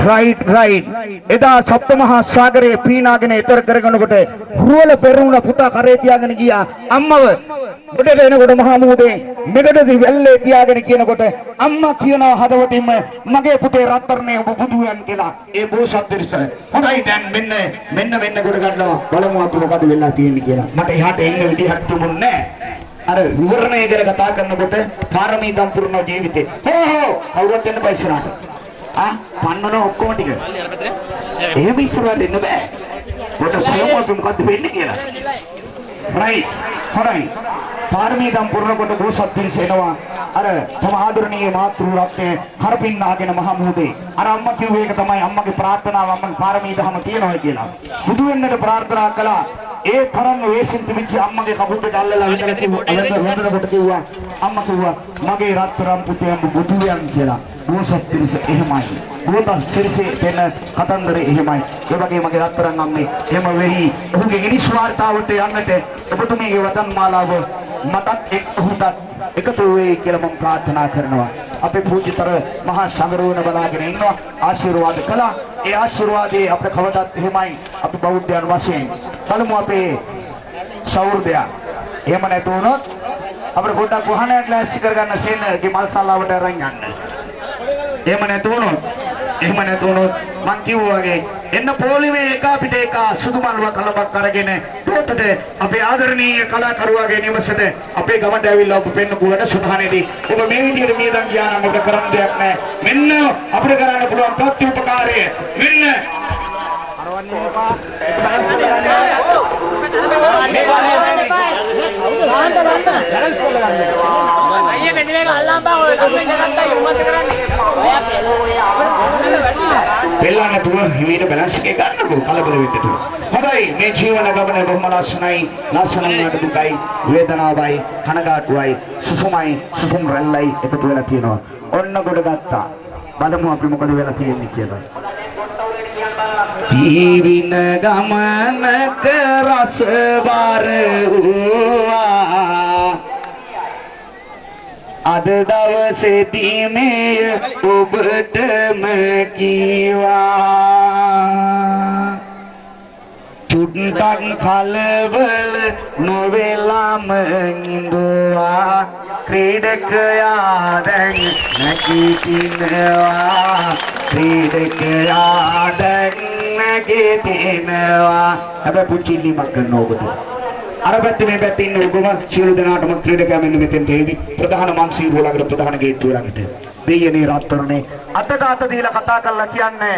එදා සප්තමහා සාගරයේ පීනාගෙන ඈතර කරගෙනකොට රුවල පෙරුණ පුතා කරේ තියාගෙන ගියා අම්මව උඩට එනකොට මහා මුහුදේ මෙගඩදි වැල්ලේ තියාගෙන කියනකොට අම්මා කියනවා හදවතින්ම මගේ පුතේ රත්තරනේ ඔබ බුදුන් කියලා ඒ බෝසත් දිරිස හොඳයි දැන් මෙන්න කොට ගන්නවා බලමු අපි මොකද වෙලා තියෙන්නේ කියලා මට එහාට එන්න විදිහක් තිබුණේ නැහැ අර විවරණය ගැන කතා කරනකොට පාරමී දම් පුරන ජීවිතේ කවුරුත් එන්න පයිසරාට පන්නන ඔක්කොම ටික එහෙම ඉස්සරහට එන්න බෑ පොඩ බලමු අපි මොකද්ද වෙන්නේ කියලා රයිට් හොරයි පාරමී දම් පුරනකොට බෝසත් දිරිස එනවා අර තම ආදරණීය මාතෘ රත්නයේ කරපින්නාගෙන මහ මුහුදේ අර අම්මා කිව්ව එක තමයි අම්මගේ ප්‍රාර්ථනාව අම්මගේ පාරමී දහම තියනවා කියලා බුදු වෙන්නට ප්‍රාර්ථනා කළා ඒ තරම් වේසින් තිබිච්ච අම්මගේ කපුටට අල්ලලා විතර කිව්වා කිව්වා අම්මා කිව්වා මගේ රත්තරන් පුතේ බුදු වෙන කියලා බෝසත් දිරිස එහෙමයි බෝසත් සිරිසේ දෙන කතන්දරේ එහෙමයි ඒ වගේ මගේ රත්තරන් අම්මේ එහෙම වෙයි ඔහුගේ ඉනිස් වාර්තාවට යන්නට ඔබතුමීගේ වදන් මාලාව මටත් ඔහුටත් එකතු වෙයි කියලා මම ප්‍රාර්ථනා කරනවා අපේ පූජිතර මහා සංඝරෝණ බලාගෙන ඉන්නවා ආශිර්වාද කළා ඒ ආශිර්වාදයේ අපේ කවදත් එහෙමයි අපි බෞද්ධයන් වශයෙන් බලමු අපේ සෞර්ධය එහෙම නැතු වුණොත් අපිට පොඩ්ඩක් වහනයක් ලෑස්ති කරගන්න සේනගේ මල්සල්ලාවට අරන් යන්න එහෙම නැතු වුණොත් මං කිව්වා වගේ එන්න පොලිමේ එක අපිට එක සුදු මල්ව කලබක් අරගෙන දොතට අපේ ආදරණීය කලාකරුවාගේ නිවසට අපේ ගමට ඇවිල්ලා ඔබ පෙන්නපු වැඩසටහනේදී ඔබ මේ විදිහට මියදන් ගියා නම් ඔබ කරන්න දෙයක් නැහැ මෙන්න අපිට කරන්න පුළුවන් ප්‍රතිඋපකාරය මෙන්න පෙල්ලන්න තුව හිමීට බැලන්ස් එක ගන්නකෝ කලබල වෙන්නට. හොඳයි මේ ජීවන ගමන බොහොම ලස්සනයි, ලස්සනමකට දුකයි, වේදනාවයි, කනගාටුවයි, සුසුමයි, සුසුම් රැල්ලයි එකතු වෙලා තියෙනවා. ඔන්න කොට ගත්තා. බලමු අපි මොකද වෙලා තියෙන්නේ කියලා. ජීවින ගමනක රසබර වූවා අද දවසේදී මේ ඔබටම කීවා චුට්ටක් කලබල නොවෙලම ඉඳුවා ක්‍රීඩකයා දැන් නැගිටිනවා ක්‍රීඩකයා දැන් නැගිටිනවා හැබැයි පුංචි ඉල්ලීමක් කරන්න ඕකට අර පැත්තේ මේ පැත්තේ ඉන්න ඔබම සියලු දෙනාටම ක්‍රීඩකයා මෙන්න මෙතෙන්ට එවි ප්‍රධාන මංසීරුව ළඟට ප්‍රධාන ගේට්ටුව ළඟට දෙයනේ රත්තරනේ අතට අත දීලා කතා කරලා කියන්නේ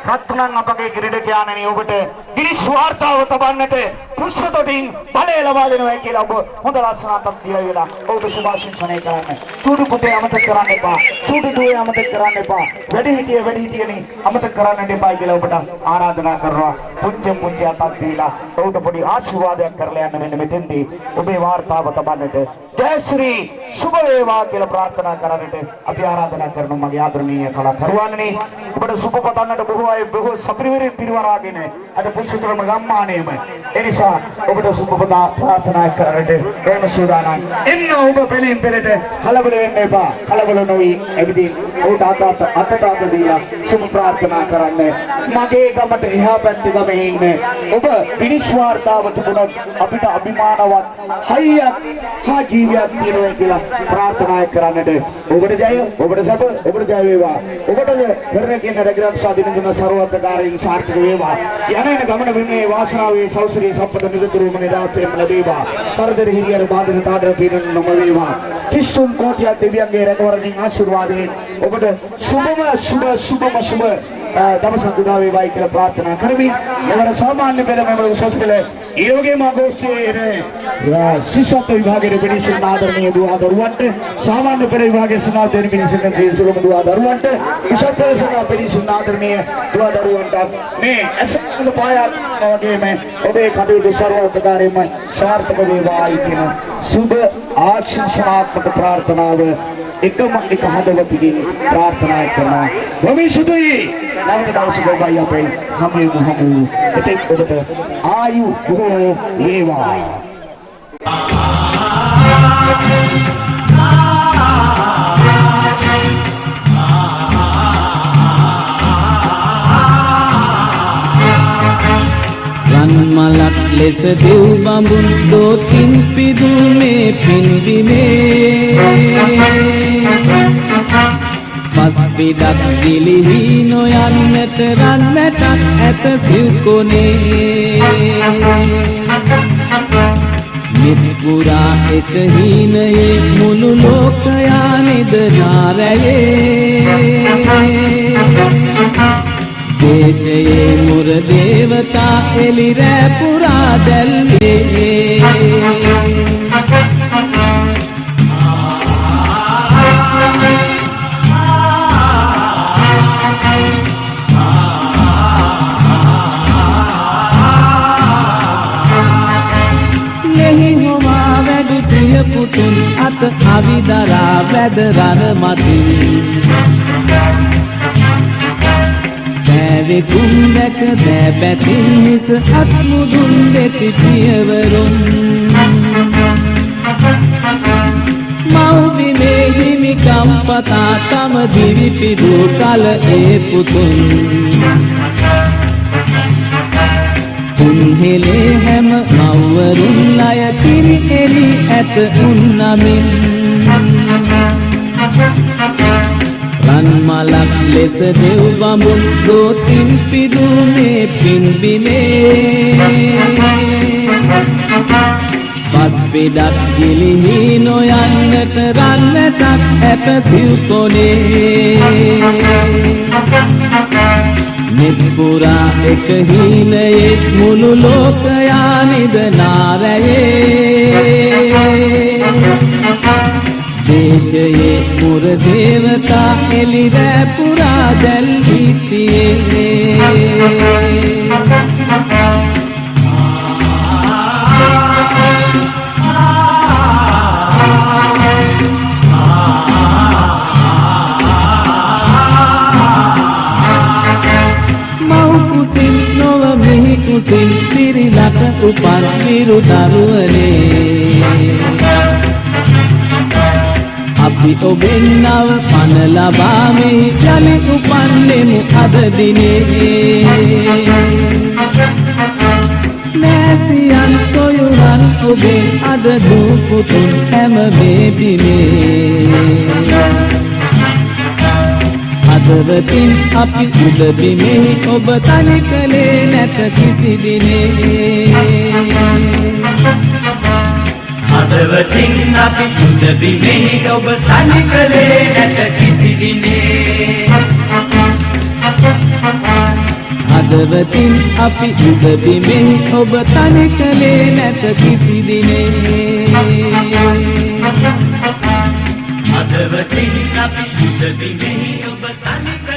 රත්තරන් අපගේ ක්‍රීඩකයාණනි ඔබට ගිනිස් වාර්තාව තබන්නට කුස්සතොටින් බලය ලබා දෙනවා කියලා ඔබ හොඳ ලස්සනක් දීලා වෙලා ඔබ සුභාශිංසනය කරන්න. චූටි පුතේ අමතක කරන්න එපා. චූටි දුවේ අමතක කරන්න එපා. වැඩිහිටියනේ අමතක කරන්න එපා කියලා ඔබට ආරාධනා කරනවා. පුංචි අතක් දීලා ඔබට පොඩි ආශිර්වාදයක් කරලා යන්න මෙන්න මෙතෙන්දී ඔබේ වාර්තාව තබන්නට ජයශ්‍රී සුබ වේවා කියලා ප්‍රාර්ථනා කරන්නට අපි ආරාධනා කරනවා මගේ ආදරණීය කලාකරුවන්නි. ඔබට සුබ පතන්නට බොහෝ අය බොහෝ සපරිවරින් පිරිවරාගෙන අද පුස්තකම ගම්මානයේම එනිසා ඔබට සුබ ප්‍රාර්ථනා කරන්නට ප්‍රේම සූදානම් එන්න ඔබ පෙලින් පෙලට කලබල වෙන්න එපා කලබල නොවි එවිදින් ඔබට අතට දීලා සුබ ප්‍රාර්ථනා කරන්න මගේ ගමට එහා පැත්තේ ගමේ ඉන්න ඔබ විනිස් වාර්තාව තිබුණොත් අපිට අභිමානවත් හයියක් හා ජීවියක් තියෙනවා කියලා ප්‍රාර්ථනා කරන්නට ඔබට ජය ඔබට සබ ඔබට ජය වේවා ඔබට කරන කියන රැකිරක්ෂා දිනදින ਸਰවත්කාරයෙන් සාර්ථක වේවා යන ගමන මේ වාසනාවේ සෞසරී සම්පත නිරතුරුවම නිරාශයෙන් ලැබේවා තරදර හිරියර බාධන තාඩර පීඩන නොම වේවා 33 කෝටියක් දෙවියන්ගේ රැකවරණින් ආශිර්වාදයෙන් ඔබට සුබම දවසක් උදා වේවායි කියලා ප්‍රාර්ථනා කරමින් මෙවර සාමාන්‍ය පෙළ මෙවර උසස් පෙළ ඒ වගේම අගෝස්තුවේ ශිෂ්‍යත්ව විභාගයේ පිළිසින ආදරණීය දුව දරුවන්ට සාමාන්‍ය පෙළ විභාගයේ සනාතන පිළිසින ක්‍රීඩා දුව දරුවන්ට උසස් පෙළ සනා පිළිසින ආදරණීය දුව දරුවන්ට මේ ඇසෙන පායක් වගේම ඔබේ කටයුතු ਸਰවෝපකාරීම සාර්ථක වේවායි කියන සුබ ආශිර්වාදාත්මක ප්‍රාර්ථනාව එකම එක හදවතකින් ප්‍රාර්ථනා කරනවා. භවිෂුදුයි නැවත දවසක ඔබයි අපේ හමු එතෙක් ඔබට ආයු බොහෝ වේවා. රන්මලක් ලෙස දෙව් බඹුන් දෝතින් පිදුමේ පින්බිමේ පස් පිටක් ගිලිහි නොයන්නට රන්නටක් ඇත සිව්කොනේ මිත්පුරා එක හීනයේ මුළු ලෝකයා නිදනාරයේ දේශයේ මුර දේවතා එලිරෑ පුරා දැල්වේ ලෙහි හොමා වැඩු සිය පුතුන් අත අවිදරා වැද රණ මතින් කුම් දැක දැබැතින් හිස අත්මුදුන් දෙති පියවරුන් මව්බිමේ හිමිකම් පතා තම දිවි පිදු කල ඒ පුතුන් උන්හෙලේ හැම මව්වරුන් ලය කිරි එලි ඇත උන්නමින් රන්මලක් ලෙස දෙව් බඹුන් දෝතින් පිදුමේ පින්බිමේ පස් පිටක් ගිලිහි නොයන්නට රන්නටක් ඇත සිව්කොනේ මිත්පුරා එක හීනයෙක් මුළු ලෝකයා නිදනාරයේ දේශයේ පුර දේවතා එළිරෑ පුරා දැල් හිටියේ කුසින් පිරිලක උපන් විරු දරුවනේ අපි ඔබෙන් නව පන ලබා මෙහි යලි උපන්නෙමු අද දිනේ නැසියන් සොයුරන් ඔබෙන් අද දූ පුතුන් හැම වේදිනේ අදවතින් අපි උඩබිමෙහි ඔබ තනි කළේ නැත කිසි දිනේ අදවතින් අපි උඩබිමෙහි ඔබ තනි කළේ නැත කිසි දිනේ අදවතින් අපි උඩබිමෙහි ඔබ තනි කළේ නැත කිසි දිනේ අදවතින් අපි උඩබිමෙහි ඔබ තනි